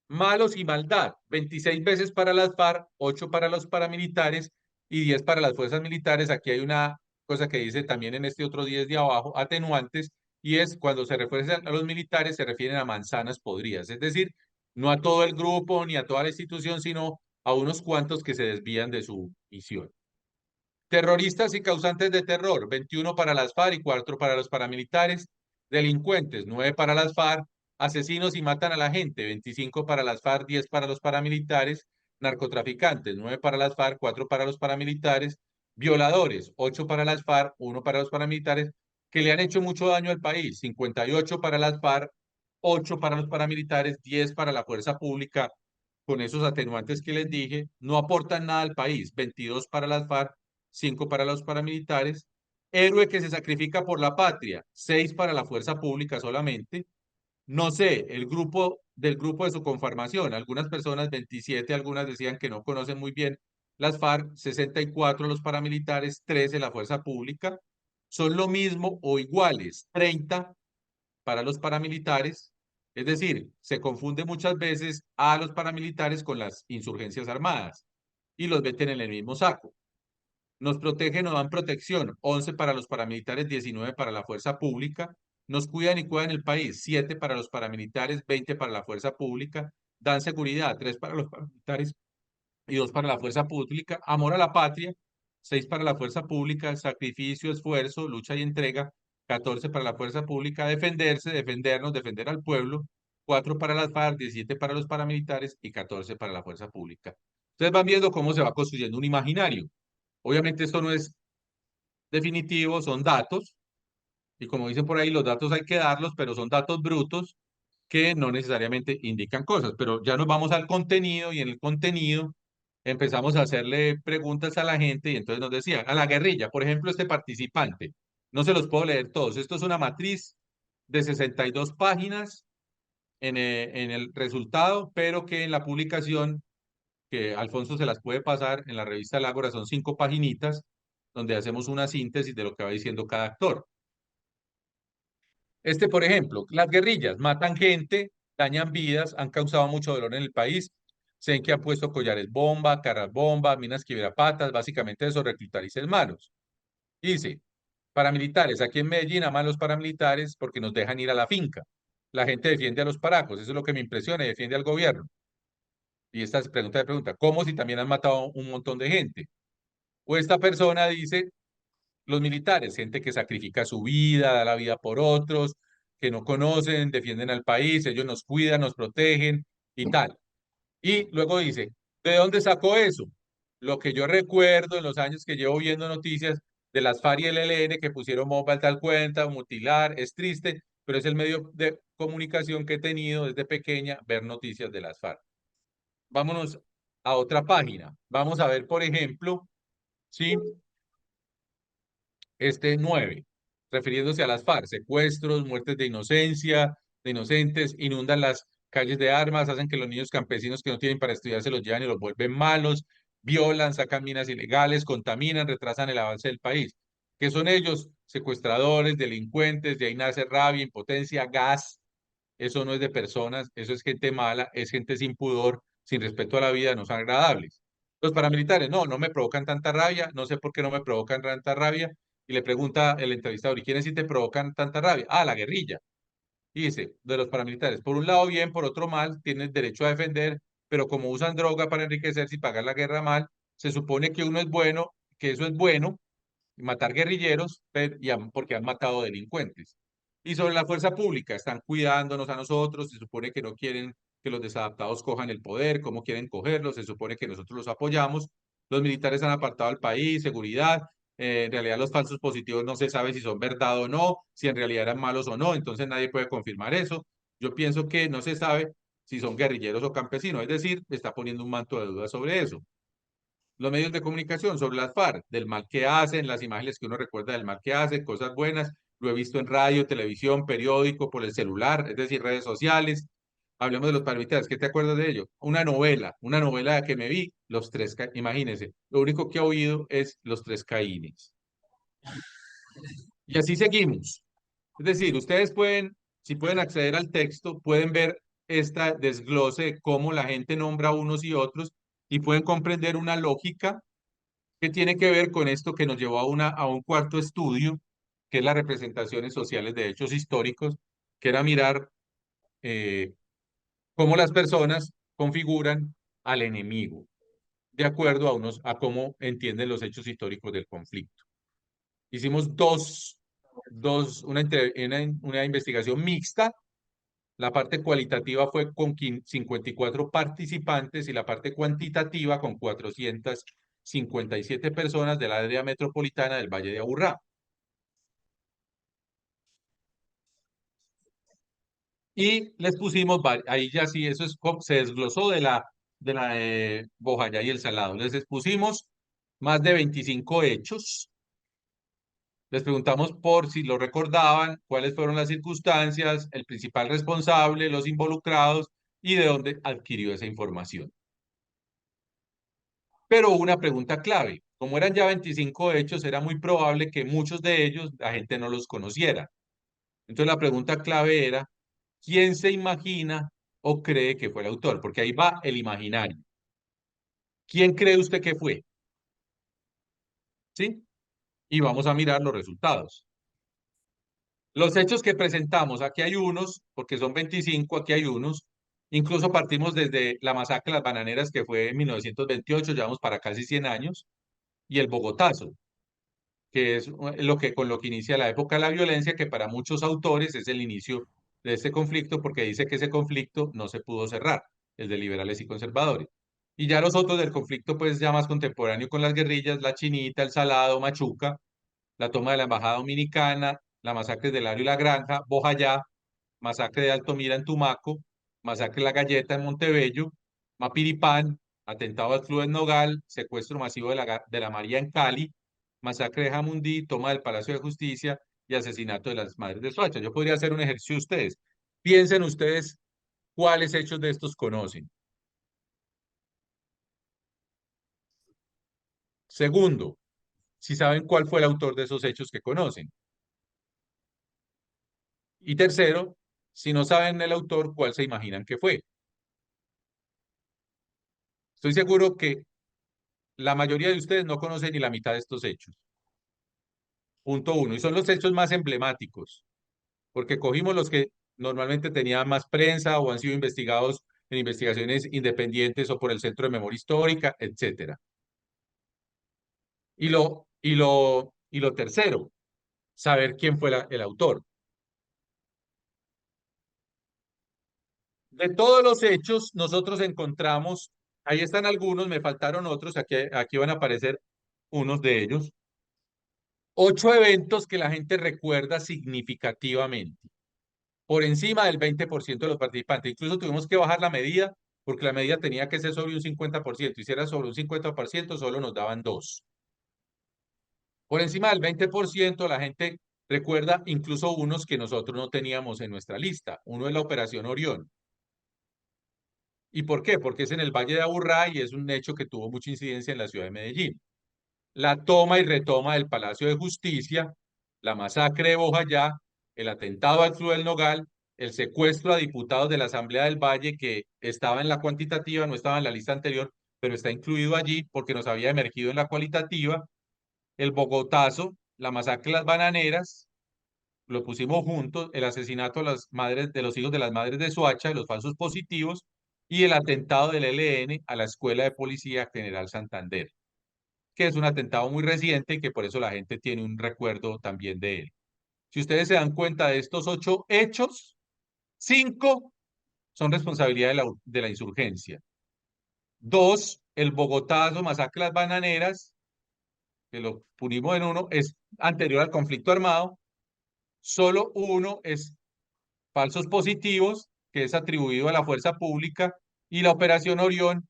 malos y maldad, 26 veces para las FARC, 8 para los paramilitares y 10 para las fuerzas militares. Aquí hay una cosa que dice también en este otro 10 de abajo, atenuantes, y es cuando se refieren a los militares, se refieren a manzanas podridas, es decir, no a todo el grupo ni a toda la institución, sino a unos cuantos que se desvían de su misión. Terroristas y causantes de terror, 21 para las FARC y 4 para los paramilitares. Delincuentes, 9 para las FARC. Asesinos y matan a la gente, 25 para las FARC, 10 para los paramilitares. Narcotraficantes, 9 para las FARC, 4 para los paramilitares. Violadores, 8 para las FARC, 1 para los paramilitares, que le han hecho mucho daño al país, 58 para las FARC, 8 para los paramilitares, 10 para la fuerza pública, con esos atenuantes que les dije, no aportan nada al país, 22 para las FARC, 5 para los paramilitares. Héroe que se sacrifica por la patria, 6 para la fuerza pública solamente. No sé, el grupo del grupo de su conformación, algunas personas 27, algunas decían que no conocen muy bien las FARC, 64 los paramilitares, 13 la fuerza pública, son lo mismo o iguales, 30 para los paramilitares, es decir, se confunde muchas veces a los paramilitares con las insurgencias armadas y los meten en el mismo saco. Nos protegen o dan protección, 11 para los paramilitares, 19 para la fuerza pública. Nos cuidan y cuidan el país, 7 para los paramilitares, 20 para la fuerza pública. Dan seguridad, 3 para los paramilitares y 2 para la fuerza pública. Amor a la patria, 6 para la fuerza pública. Sacrificio, esfuerzo, lucha y entrega, 14 para la fuerza pública. Defenderse, defendernos, defender al pueblo, 4 para las FARC, 17 para los paramilitares y 14 para la fuerza pública. Ustedes van viendo cómo se va construyendo un imaginario. Obviamente esto no es definitivo, son datos, y como dicen por ahí, los datos hay que darlos, pero son datos brutos que no necesariamente indican cosas. Pero ya nos vamos al contenido y en el contenido empezamos a hacerle preguntas a la gente y entonces nos decían, a la guerrilla, por ejemplo, este participante, no se los puedo leer todos, esto es una matriz de 62 páginas en el resultado, pero que en la publicación que Alfonso se las puede pasar en la revista El Ágora, son 5 paginitas donde hacemos una síntesis de lo que va diciendo cada actor. Este, por ejemplo, las guerrillas matan gente, dañan vidas, han causado mucho dolor en el país. Se ven que han puesto collares bomba, carras bomba, minas patas, básicamente eso, reclutar y malos. Dice, paramilitares, aquí en Medellín aman los paramilitares porque nos dejan ir a la finca. La gente defiende a los paracos, eso es lo que me impresiona, y defiende al gobierno. Y esta pregunta, ¿cómo si también han matado un montón de gente? O esta persona dice, los militares, gente que sacrifica su vida, da la vida por otros, que no conocen, defienden al país, ellos nos cuidan, nos protegen y tal. Y luego dice, ¿de dónde sacó eso? Lo que yo recuerdo en los años que llevo viendo noticias de las FARC y el ELN que pusieron bomba en tal cuenta, mutilar, es triste, pero es el medio de comunicación que he tenido desde pequeña ver noticias de las FARC. Vámonos a otra página. Vamos a ver, por ejemplo, ¿sí? Este 9 refiriéndose a las FARC, secuestros, muertes de inocencia, de inocentes, inundan las calles de armas, hacen que los niños campesinos que no tienen para estudiar se los llevan y los vuelven malos, violan, sacan minas ilegales, contaminan, retrasan el avance del país. ¿Qué son ellos? Secuestradores, delincuentes, de ahí nace rabia, impotencia, gas. Eso no es de personas, eso es gente mala, es gente sin pudor, sin respeto a la vida, no son agradables. Los paramilitares, no, no me provocan tanta rabia, no sé por qué no me provocan tanta rabia. Y le pregunta el entrevistador, ¿y quiénes sí te provocan tanta rabia? Ah, la guerrilla. Y dice, de los paramilitares, por un lado bien, por otro mal, tienen derecho a defender, pero como usan droga para enriquecerse y pagar la guerra mal, se supone que uno es bueno, que eso es bueno, matar guerrilleros, porque han matado delincuentes. Y sobre la fuerza pública, están cuidándonos a nosotros, se supone que no quieren que los desadaptados cojan el poder, cómo quieren cogerlos, se supone que nosotros los apoyamos. Los militares han apartado al país, seguridad. En realidad los falsos positivos no se sabe si son verdad o no, si en realidad eran malos o no, entonces nadie puede confirmar eso. Yo pienso que no se sabe si son guerrilleros o campesinos, es decir, está poniendo un manto de duda sobre eso. Los medios de comunicación sobre las FARC, del mal que hacen, las imágenes que uno recuerda del mal que hacen, cosas buenas, lo he visto en radio, televisión, periódico, por el celular, es decir, redes sociales. Hablemos de los paramilitares, ¿qué te acuerdas de ello? Una novela que me vi, imagínense, lo único que he oído es Los Tres Caínes. Y así seguimos. Es decir, ustedes pueden, si pueden acceder al texto, pueden ver esta desglose de cómo la gente nombra a unos y otros y pueden comprender una lógica que tiene que ver con esto que nos llevó a un cuarto estudio, que es las representaciones sociales de hechos históricos, que era mirar cómo las personas configuran al enemigo, de acuerdo a cómo entienden los hechos históricos del conflicto. Hicimos dos una investigación mixta. La parte cualitativa fue con 54 participantes y la parte cuantitativa con 457 personas del área metropolitana del Valle de Aburrá. Y les pusimos, ahí ya sí, eso es, se desglosó de la Bojayá y el Salado. Les expusimos más de 25 hechos. Les preguntamos por si lo recordaban, cuáles fueron las circunstancias, el principal responsable, los involucrados y de dónde adquirió esa información. Pero hubo una pregunta clave. Como eran ya 25 hechos, era muy probable que muchos de ellos la gente no los conociera. Entonces la pregunta clave era, ¿quién se imagina o cree que fue el autor? Porque ahí va el imaginario. ¿Quién cree usted que fue? ¿Sí? Y vamos a mirar los resultados. Los hechos que presentamos, aquí hay unos, porque son 25, aquí hay unos. Incluso partimos desde la masacre de las bananeras, que fue en 1928, llevamos para casi 100 años, y el Bogotazo, que es con lo que inicia la época de la violencia, que para muchos autores es el inicio de este conflicto, porque dice que ese conflicto no se pudo cerrar, el de liberales y conservadores. Y ya los otros del conflicto, pues ya más contemporáneo con las guerrillas, la Chinita, el Salado, Machuca, la toma de la Embajada Dominicana, la masacre del Lario y la Granja, Bojayá, masacre de Altomira en Tumaco, masacre de La Galleta en Montebello, Mapiripán, atentado al Club en Nogal, secuestro masivo de la María en Cali, masacre de Jamundí, toma del Palacio de Justicia y asesinato de las Madres de Soacha. Yo podría hacer un ejercicio ustedes. Piensen ustedes cuáles hechos de estos conocen. Segundo, si saben cuál fue el autor de esos hechos que conocen. Y tercero, si no saben el autor, ¿cuál se imaginan que fue? Estoy seguro que la mayoría de ustedes no conocen ni la mitad de estos hechos. Punto uno. Y son los hechos más emblemáticos, porque cogimos los que normalmente tenían más prensa o han sido investigados en investigaciones independientes o por el Centro de Memoria Histórica, etcétera. Y lo tercero, saber quién fue el autor. De todos los hechos, nosotros encontramos, ahí están algunos, me faltaron otros, aquí van a aparecer unos de ellos, 8 eventos que la gente recuerda significativamente, por encima del 20% de los participantes. Incluso tuvimos que bajar la medida, porque la medida tenía que ser sobre un 50%, y si era sobre un 50%, solo nos daban 2. Por encima del 20%, la gente recuerda incluso unos que nosotros no teníamos en nuestra lista. Uno es la Operación Orión. ¿Y por qué? Porque es en el Valle de Aburrá y es un hecho que tuvo mucha incidencia en la ciudad de Medellín. La toma y retoma del Palacio de Justicia, la masacre de Bojayá, el atentado al Club del Nogal, el secuestro a diputados de la Asamblea del Valle que estaba en la cuantitativa, no estaba en la lista anterior, pero está incluido allí porque nos había emergido en la cualitativa, el Bogotazo, la masacre de las bananeras, lo pusimos juntos, el asesinato de los hijos de las madres de Soacha, de los falsos positivos, y el atentado del ELN a la Escuela de Policía General Santander, que es un atentado muy reciente y que por eso la gente tiene un recuerdo también de él. Si ustedes se dan cuenta de estos 8 hechos, 5 son responsabilidad de la insurgencia. 2, el Bogotazo, masacre de las bananeras, que lo punimos en uno, es anterior al conflicto armado. Solo uno es falsos positivos, que es atribuido a la fuerza pública, y la Operación Orión,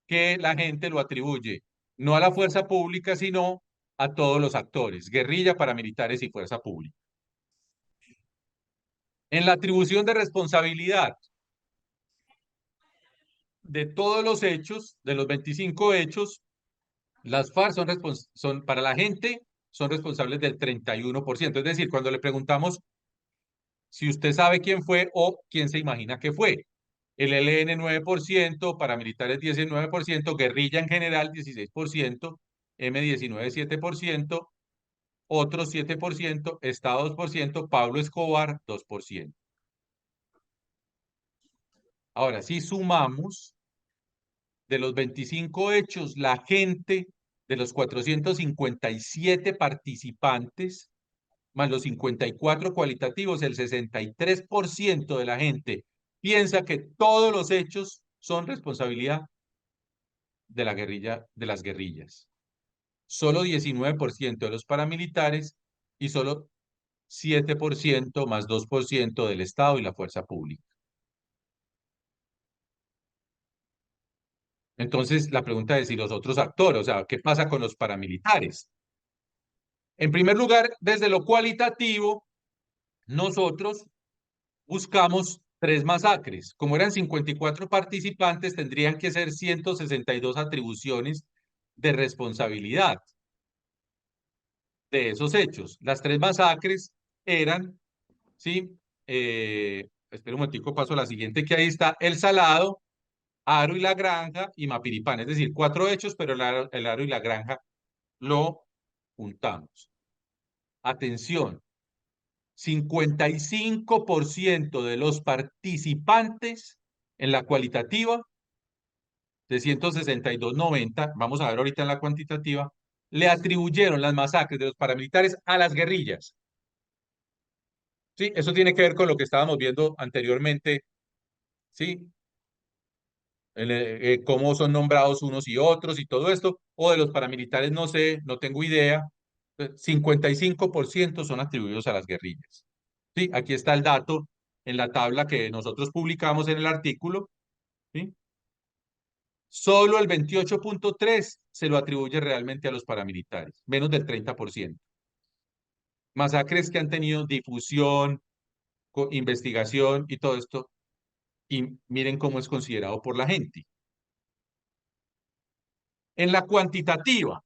que la gente lo atribuye no a la fuerza pública, sino a todos los actores, guerrilla, paramilitares y fuerza pública. En la atribución de responsabilidad de todos los hechos, de los 25 hechos, las FARC son para la gente, son responsables del 31%. Es decir, cuando le preguntamos si usted sabe quién fue o quién se imagina que fue. El ELN 9%, paramilitares 19%, guerrilla en general 16%, M19 7%, otros 7%, Estado 2%, Pablo Escobar 2%. Ahora, si sumamos de los 25 hechos, de los 457 participantes, más los 54 cualitativos, el 63% de la gente piensa que todos los hechos son responsabilidad de la guerrilla, de las guerrillas. Solo 19% de los paramilitares y solo 7% más 2% del Estado y la fuerza pública. Entonces, la pregunta es, ¿y los otros actores? O sea, ¿qué pasa con los paramilitares? En primer lugar, desde lo cualitativo, nosotros buscamos 3 masacres. Como eran 54 participantes, tendrían que ser 162 atribuciones de responsabilidad de esos hechos. Las 3 masacres eran, ¿sí? Espera un momentico, paso a la siguiente, que ahí está El Salado, Aro y La Granja y Mapiripán. Es decir, 4 hechos, pero el Aro y La Granja lo juntamos. Atención, 55% de los participantes en la cualitativa, de 162,90, vamos a ver ahorita en la cuantitativa, le atribuyeron las masacres de los paramilitares a las guerrillas. ¿Sí? Eso tiene que ver con lo que estábamos viendo anteriormente, ¿sí? Cómo son nombrados unos y otros y todo esto, o de los paramilitares no sé, no tengo idea. 55% son atribuidos a las guerrillas. Sí, aquí está el dato en la tabla que nosotros publicamos en el artículo, ¿sí? Solo el 28,3 se lo atribuye realmente a los paramilitares, menos del 30%. Masacres que han tenido difusión, investigación y todo esto, y miren cómo es considerado por la gente. En la cuantitativa,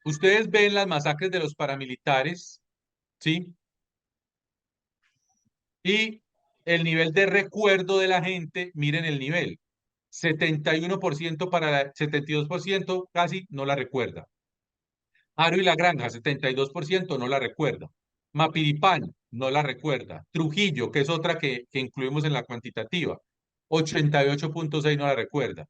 ustedes ven las masacres de los paramilitares, ¿sí? Y el nivel de recuerdo de la gente, miren el nivel. 71% para 72% casi no la recuerda. Aro y La Granja, 72% no la recuerda. Mapiripán, no la recuerda. Trujillo, que es otra que incluimos en la cuantitativa, 88,6 no la recuerda.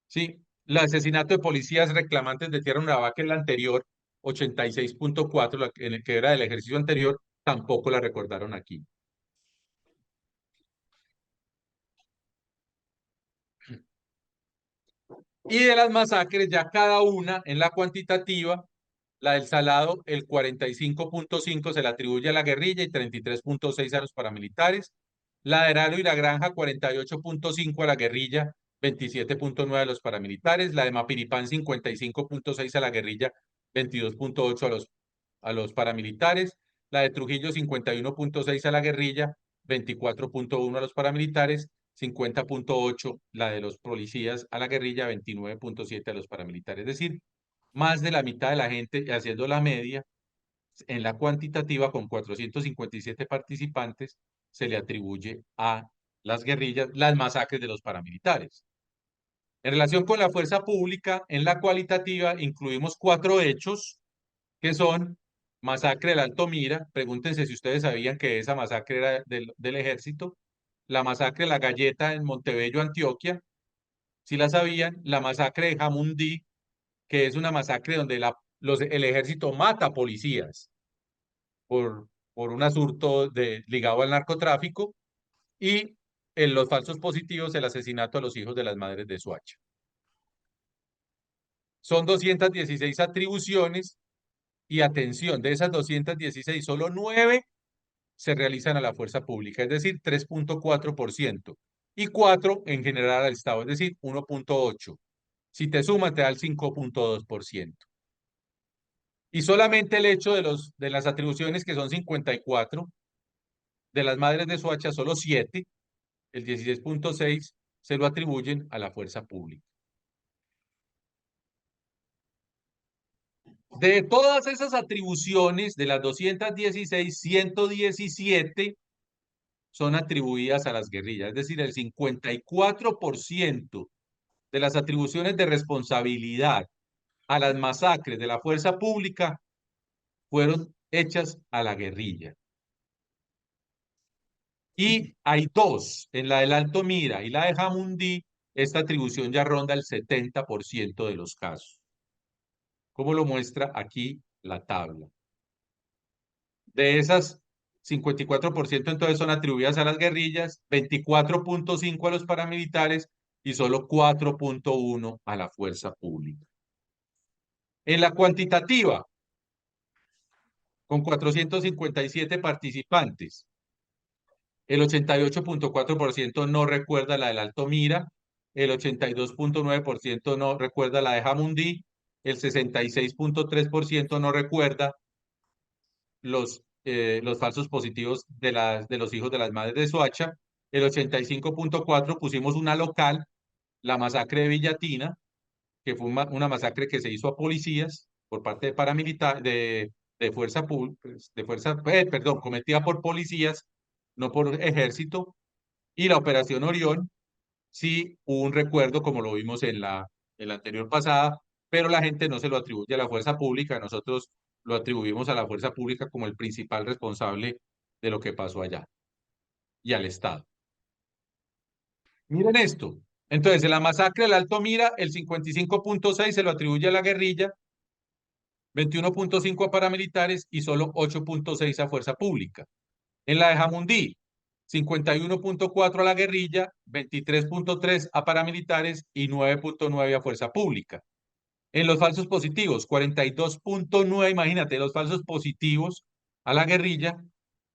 ¿Sí? El asesinato de policías reclamantes de Tierra Brava, que es la anterior, 86,4, en el que era del ejercicio anterior, tampoco la recordaron aquí. Y de las masacres, ya cada una en la cuantitativa, la del Salado, el 45,5 se le atribuye a la guerrilla y 33,6 a los paramilitares. La de Aro y La Granja, 48,5 a la guerrilla, 27,9 a los paramilitares. La de Mapiripán, 55,6 a la guerrilla, 22,8 a los paramilitares. La de Trujillo, 51,6 a la guerrilla, 24,1 a los paramilitares. 50,8 la de los policías a la guerrilla, 29,7 a los paramilitares. Es decir, más de la mitad de la gente, haciendo la media, en la cuantitativa, con 457 participantes, se le atribuye a las guerrillas las masacres de los paramilitares. En relación con la fuerza pública, en la cualitativa incluimos 4 hechos que son masacre del Alto Mira. Pregúntense si ustedes sabían que esa masacre era del ejército. La masacre de La Galleta en Montebello, Antioquia, si la sabían. La masacre de Jamundí, que es una masacre donde el ejército mata policías por un asunto ligado al narcotráfico, y en los falsos positivos, el asesinato a los hijos de las madres de Soacha. Son 216 atribuciones y atención, de esas 216, solo 9 se realizan a la fuerza pública, es decir, 3,4%, y 4 en general al Estado, es decir, 1,8%. Si te sumas, te da el 5,2%. Y solamente el hecho de las atribuciones, que son 54, de las madres de Soacha, solo 7, el 16,6, se lo atribuyen a la fuerza pública. De todas esas atribuciones, de las 216, 117 son atribuidas a las guerrillas, es decir, el 54% de las atribuciones de responsabilidad a las masacres de la fuerza pública fueron hechas a la guerrilla. Y hay 2, en la del Alto Mira y la de Jamundí, esta atribución ya ronda el 70% de los casos, como lo muestra aquí la tabla. De esas, 54% entonces son atribuidas a las guerrillas, 24,5 a los paramilitares y solo 4,1 a la fuerza pública. En la cuantitativa, con 457 participantes, el 88,4% no recuerda la del Altomira, el 82,9% no recuerda la de Jamundí, el 66,3% no recuerda los falsos positivos de los hijos de las madres de Soacha, el 85,4% pusimos una local, la masacre de Villatina, que fue una masacre que se hizo a policías por parte de paramilitar, de fuerza, perdón, cometida por policías, no por ejército, y la Operación Orión, sí hubo un recuerdo, como lo vimos en la anterior pasada, pero la gente no se lo atribuye a la fuerza pública, nosotros lo atribuimos a la fuerza pública como el principal responsable de lo que pasó allá y al Estado. Miren esto. Entonces, en la masacre del Alto Mira, el 55,6 se lo atribuye a la guerrilla, 21,5 a paramilitares y solo 8,6 a fuerza pública. En la de Jamundí, 51,4 a la guerrilla, 23,3 a paramilitares y 9,9 a fuerza pública. En los falsos positivos, 42,9, imagínate, los falsos positivos a la guerrilla,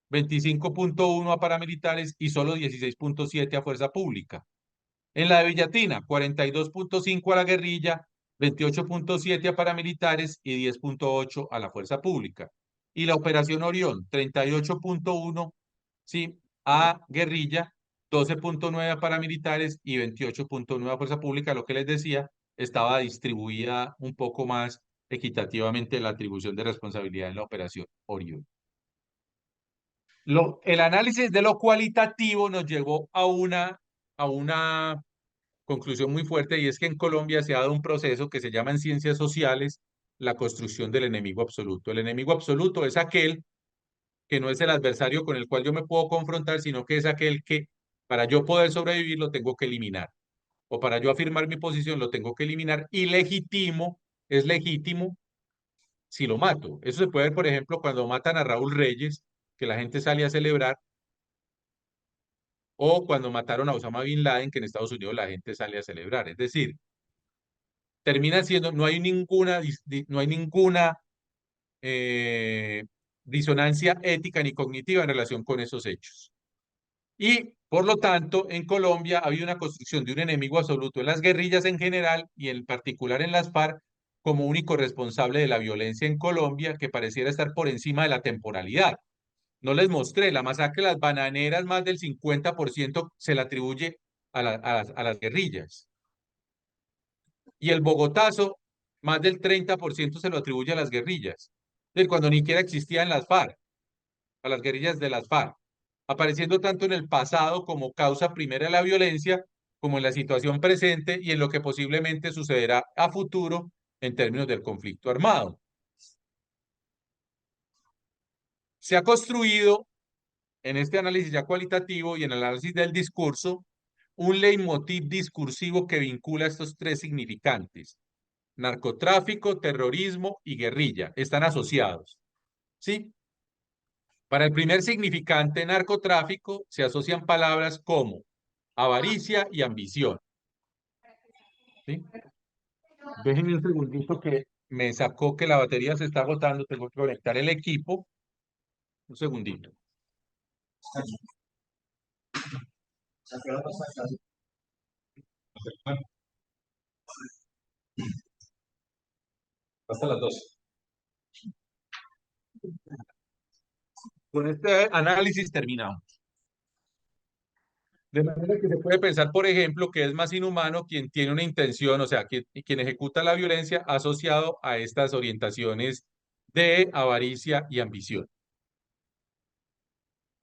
25,1 a paramilitares y solo 16,7 a fuerza pública. En la de Villatina, 42,5 a la guerrilla, 28,7 a paramilitares y 10,8 a la fuerza pública. Y la Operación Orión, 38,1, sí, a guerrilla, 12,9 a paramilitares y 28,9 a fuerza pública. Lo que les decía, estaba distribuida un poco más equitativamente la atribución de responsabilidad en la Operación Orión. El análisis de lo cualitativo nos llevó a una conclusión muy fuerte, y es que en Colombia se ha dado un proceso que se llama en ciencias sociales la construcción del enemigo absoluto. El enemigo absoluto es aquel que no es el adversario con el cual yo me puedo confrontar, sino que es aquel que para yo poder sobrevivir lo tengo que eliminar, o para yo afirmar mi posición lo tengo que eliminar, y es legítimo si lo mato. Eso se puede ver, por ejemplo, cuando matan a Raúl Reyes, que la gente sale a celebrar, o cuando mataron a Osama Bin Laden, que en Estados Unidos la gente sale a celebrar. Es decir, termina siendo, no hay ninguna eh, disonancia ética ni cognitiva en relación con esos hechos. Y, por lo tanto, en Colombia había una construcción de un enemigo absoluto en las guerrillas en general y en particular en las FARC como único responsable de la violencia en Colombia, que pareciera estar por encima de la temporalidad. No les mostré, la masacre de las bananeras, más del 50% se la atribuye a las guerrillas. Y el Bogotazo, más del 30% se lo atribuye a las guerrillas. Es decir, cuando ni siquiera existían las FARC, a las guerrillas de las FARC, apareciendo tanto en el pasado como causa primera de la violencia, como en la situación presente y en lo que posiblemente sucederá a futuro en términos del conflicto armado. Se ha construido en este análisis ya cualitativo y en el análisis del discurso un leitmotiv discursivo que vincula estos tres significantes: narcotráfico, terrorismo y guerrilla. Están asociados, ¿sí? Para el primer significante, narcotráfico, se asocian palabras como avaricia y ambición, ¿sí? Déjenme un segundito que me sacó que la batería se está agotando, tengo que conectar el equipo. Un segundito. Hasta las 12. Con este análisis terminamos. De manera que se puede pensar, por ejemplo, que es más inhumano quien tiene una intención, o sea, quien ejecuta la violencia asociado a estas orientaciones de avaricia y ambición.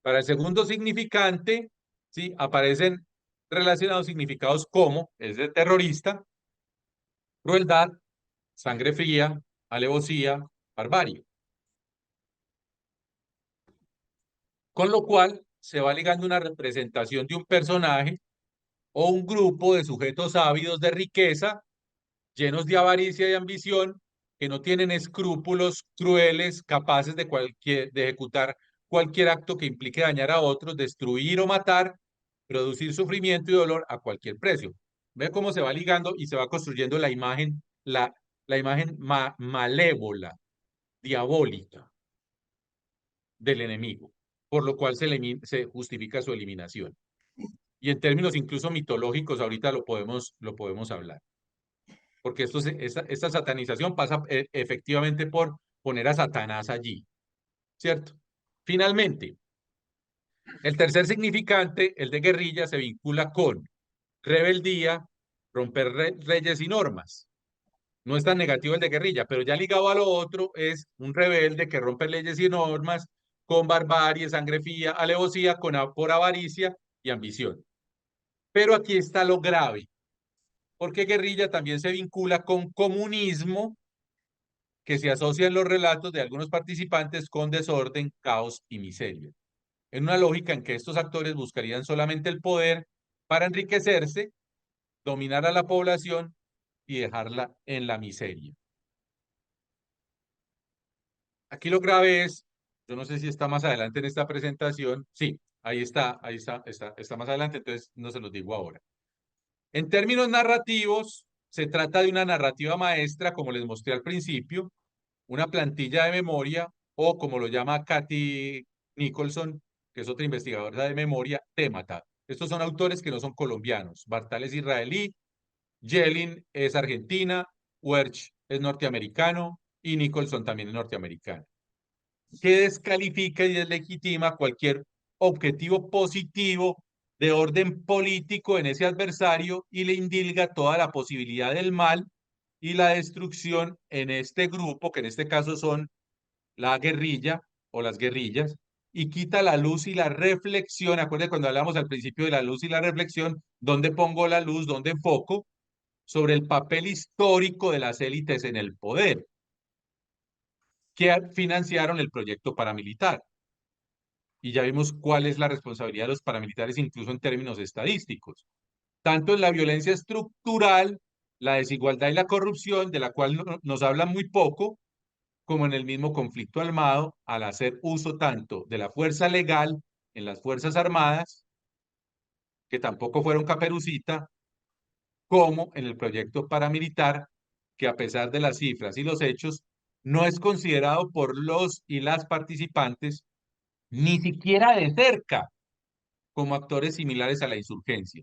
Para el segundo significante, ¿sí?, aparecen relacionados significados como es de terrorista, crueldad, sangre fría, alevosía, barbarie. Con lo cual se va ligando una representación de un personaje o un grupo de sujetos ávidos de riqueza, llenos de avaricia y ambición, que no tienen escrúpulos crueles, capaces de ejecutar cualquier acto que implique dañar a otros, destruir o matar, producir sufrimiento y dolor a cualquier precio. Ve cómo se va ligando y se va construyendo la imagen malévola, diabólica del enemigo, por lo cual se justifica su eliminación. Y en términos incluso mitológicos, ahorita lo podemos hablar, porque esta satanización pasa efectivamente por poner a Satanás allí, ¿cierto? Finalmente, el tercer significante, el de guerrilla, se vincula con rebeldía, romper leyes y normas. No es tan negativo el de guerrilla, pero ya ligado a lo otro es un rebelde que rompe leyes y normas con barbarie, sangre fría, alevosía, por avaricia y ambición. Pero aquí está lo grave, porque guerrilla también se vincula con comunismo, que se asocia en los relatos de algunos participantes con desorden, caos y miseria. En una lógica en que estos actores buscarían solamente el poder para enriquecerse, dominar a la población y dejarla en la miseria. Aquí lo grave es, yo no sé si está más adelante en esta presentación, sí, está más adelante, entonces no se los digo ahora. En términos narrativos, se trata de una narrativa maestra, como les mostré al principio, una plantilla de memoria, o como lo llama Kathy Nicholson, que es otra investigadora de memoria, témata. Estos son autores que no son colombianos. Bartal es israelí, Yelin es argentina, Werch es norteamericano y Nicholson también es norteamericano, que descalifica y deslegitima cualquier objetivo positivo de orden político en ese adversario y le indilga toda la posibilidad del mal y la destrucción en este grupo, que en este caso son la guerrilla o las guerrillas, y quita la luz y la reflexión. Acuérdense cuando hablamos al principio de la luz y la reflexión, ¿dónde pongo la luz? ¿Dónde enfoco? Sobre el papel histórico de las élites en el poder, que financiaron el proyecto paramilitar. Y ya vimos cuál es la responsabilidad de los paramilitares, incluso en términos estadísticos, tanto en la violencia estructural, la desigualdad y la corrupción, de la cual nos hablan muy poco, como en el mismo conflicto armado, al hacer uso tanto de la fuerza legal en las Fuerzas Armadas, que tampoco fueron caperucita, como en el proyecto paramilitar, que a pesar de las cifras y los hechos, no es considerado por los y las participantes ni siquiera de cerca como actores similares a la insurgencia.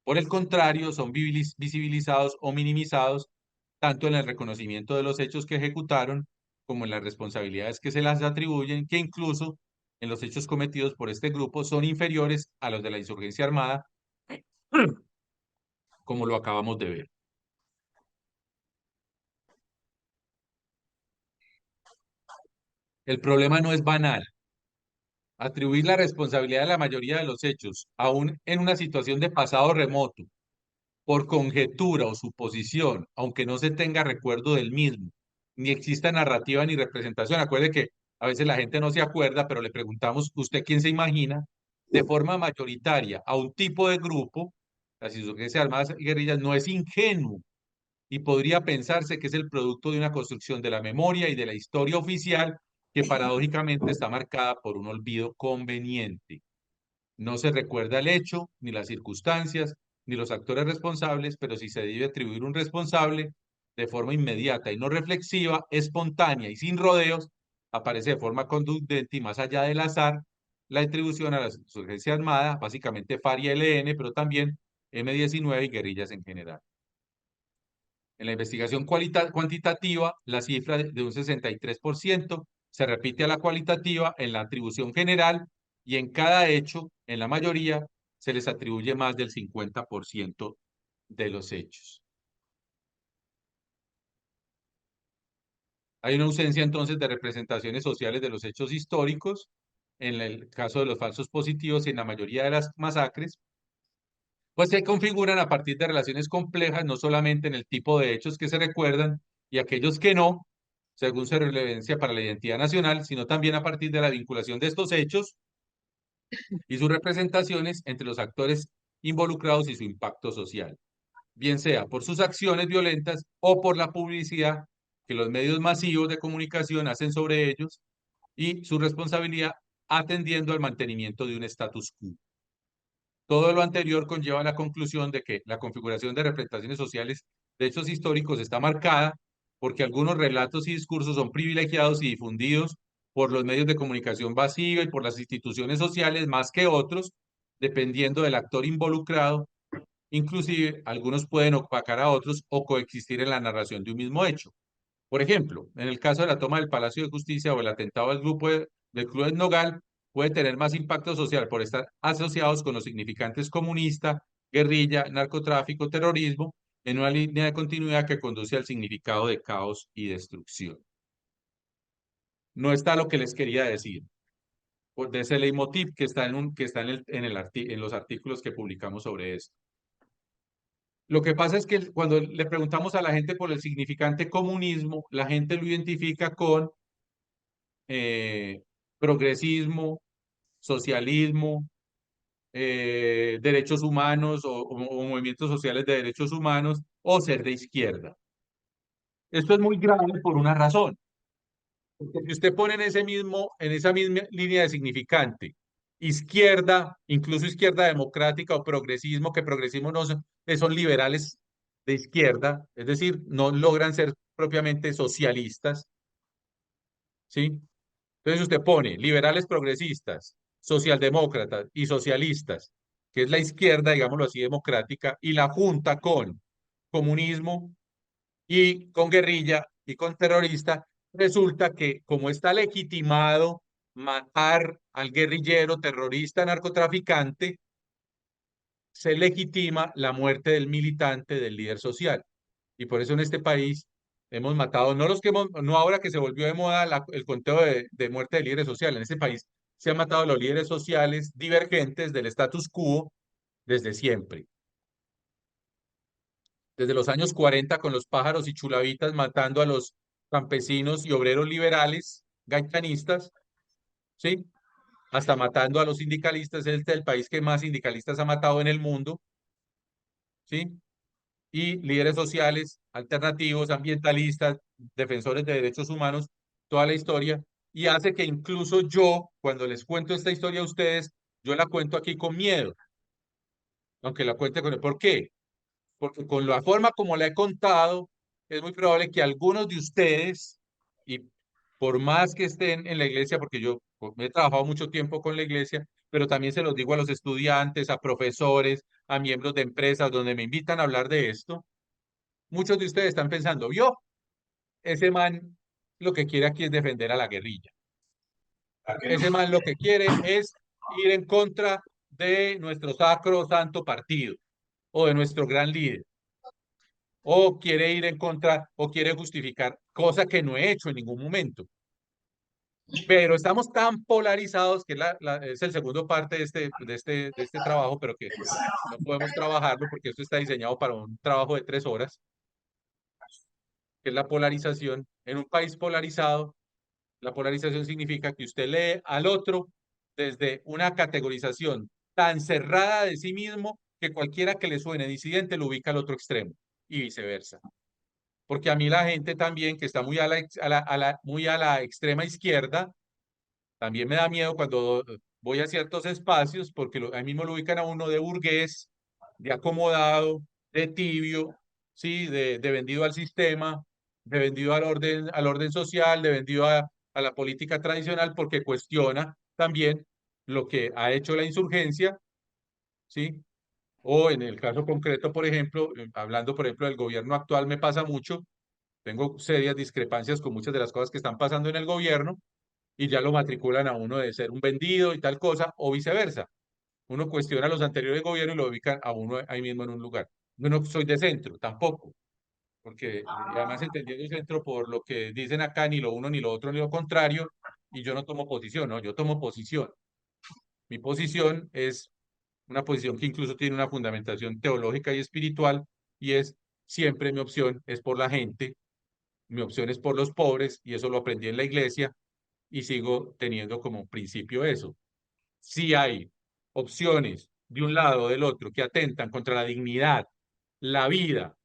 Por el contrario, son visibilizados o minimizados tanto en el reconocimiento de los hechos que ejecutaron como en las responsabilidades que se las atribuyen, que incluso en los hechos cometidos por este grupo son inferiores a los de la insurgencia armada, como lo acabamos de ver. El problema no es banal. Atribuir la responsabilidad de la mayoría de los hechos, aún en una situación de pasado remoto, por conjetura o suposición, aunque no se tenga recuerdo del mismo, ni exista narrativa ni representación. Acuerde que a veces la gente no se acuerda, pero le preguntamos, ¿usted quién se imagina? De forma mayoritaria a un tipo de grupo, las insurgencias armadas y guerrillas, no es ingenuo y podría pensarse que es el producto de una construcción de la memoria y de la historia oficial que paradójicamente está marcada por un olvido conveniente. No se recuerda el hecho, ni las circunstancias, ni los actores responsables, pero si se debe atribuir un responsable de forma inmediata y no reflexiva, espontánea y sin rodeos, aparece de forma conducente y más allá del azar la atribución a la insurgencia armada, básicamente FARC y ELN, pero también M-19 y guerrillas en general. En la investigación cuantitativa, la cifra de un 63% se repite a la cualitativa en la atribución general y en cada hecho, en la mayoría, se les atribuye más del 50% de los hechos. Hay una ausencia entonces de representaciones sociales de los hechos históricos, en el caso de los falsos positivos y en la mayoría de las masacres, pues se configuran a partir de relaciones complejas, no solamente en el tipo de hechos que se recuerdan y aquellos que no, según su relevancia para la identidad nacional, sino también a partir de la vinculación de estos hechos y sus representaciones entre los actores involucrados y su impacto social, bien sea por sus acciones violentas o por la publicidad que los medios masivos de comunicación hacen sobre ellos y su responsabilidad atendiendo al mantenimiento de un status quo. Todo lo anterior conlleva la conclusión de que la configuración de representaciones sociales de hechos históricos está marcada porque algunos relatos y discursos son privilegiados y difundidos por los medios de comunicación masiva y por las instituciones sociales más que otros, dependiendo del actor involucrado. Inclusive, algunos pueden opacar a otros o coexistir en la narración de un mismo hecho. Por ejemplo, en el caso de la toma del Palacio de Justicia o el atentado del Club de Nogal, puede tener más impacto social por estar asociados con los significantes comunista, guerrilla, narcotráfico, terrorismo, en una línea de continuidad que conduce al significado de caos y destrucción. No está lo que les quería decir, de ese leitmotiv que está en los artículos que publicamos sobre esto. Lo que pasa es que cuando le preguntamos a la gente por el significante comunismo, la gente lo identifica con eh, progresismo, socialismo, derechos humanos o movimientos sociales de derechos humanos o ser de izquierda. Esto es muy grave por una razón. Porque si usted pone en esa misma línea de significante, izquierda, incluso izquierda democrática o progresismo, que progresismo no son liberales de izquierda, es decir, no logran ser propiamente socialistas, ¿sí? Entonces usted pone liberales progresistas, socialdemócratas y socialistas, que es la izquierda, digámoslo así, democrática, y la junta con comunismo y con guerrilla y con terrorista, resulta que como está legitimado matar al guerrillero, terrorista, narcotraficante, se legitima la muerte del militante, del líder social. Y por eso en este país hemos matado, no ahora que se volvió de moda el conteo de muerte de líderes sociales, en este país se han matado a los líderes sociales divergentes del status quo desde siempre. Desde los años 40 con los pájaros y chulavitas matando a los campesinos y obreros liberales, gaitanistas, ¿sí? Hasta matando a los sindicalistas, es el país que más sindicalistas ha matado en el mundo, ¿sí? Y líderes sociales, alternativos, ambientalistas, defensores de derechos humanos, toda la historia, y hace que incluso yo, cuando les cuento esta historia a ustedes, yo la cuento aquí con miedo, aunque la cuente con... ¿Por qué? Porque con la forma como la he contado, es muy probable que algunos de ustedes, y por más que estén en la iglesia, porque yo me he trabajado mucho tiempo con la iglesia, pero también se los digo a los estudiantes, a profesores, a miembros de empresas donde me invitan a hablar de esto, muchos de ustedes están pensando, vio, ese man lo que quiere aquí es defender a la guerrilla. Ese man lo que quiere es ir en contra de nuestro sacro santo partido o de nuestro gran líder. O quiere ir en contra o quiere justificar, cosa que no he hecho en ningún momento. Pero estamos tan polarizados que es el segundo parte de este trabajo, pero que no podemos trabajarlo porque esto está diseñado para un trabajo de 3 horas, que es la polarización. En un país polarizado, la polarización significa que usted lee al otro desde una categorización tan cerrada de sí mismo que cualquiera que le suene disidente lo ubica al otro extremo y viceversa. Porque a mí la gente también que está muy muy a la extrema izquierda, también me da miedo cuando voy a ciertos espacios, porque ahí mismo lo ubican a uno de burgués, de acomodado, de tibio, ¿sí? De vendido al sistema, de vendido al orden social, de vendido a la política tradicional, porque cuestiona también lo que ha hecho la insurgencia, ¿sí? O en el caso concreto, por ejemplo, hablando, por ejemplo, del gobierno actual, me pasa mucho. Tengo serias discrepancias con muchas de las cosas que están pasando en el gobierno y ya lo matriculan a uno de ser un vendido y tal cosa, o viceversa. Uno cuestiona los anteriores gobiernos y lo ubican a uno ahí mismo en un lugar. Yo no soy de centro, tampoco, porque y además entendiendo el centro por lo que dicen acá, ni lo uno, ni lo otro, ni lo contrario, y yo no tomo posición, no, yo tomo posición. Mi posición es una posición que incluso tiene una fundamentación teológica y espiritual, y es siempre mi opción es por la gente, mi opción es por los pobres, y eso lo aprendí en la iglesia, y sigo teniendo como principio eso. Si hay opciones de un lado o del otro que atentan contra la dignidad, la vida,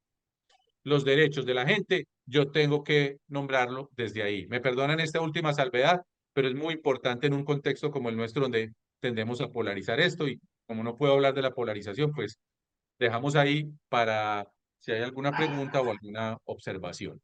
los derechos de la gente, yo tengo que nombrarlo desde ahí. Me perdonan esta última salvedad, pero es muy importante en un contexto como el nuestro donde tendemos a polarizar esto y como no puedo hablar de la polarización, pues dejamos ahí para si hay alguna pregunta o alguna observación.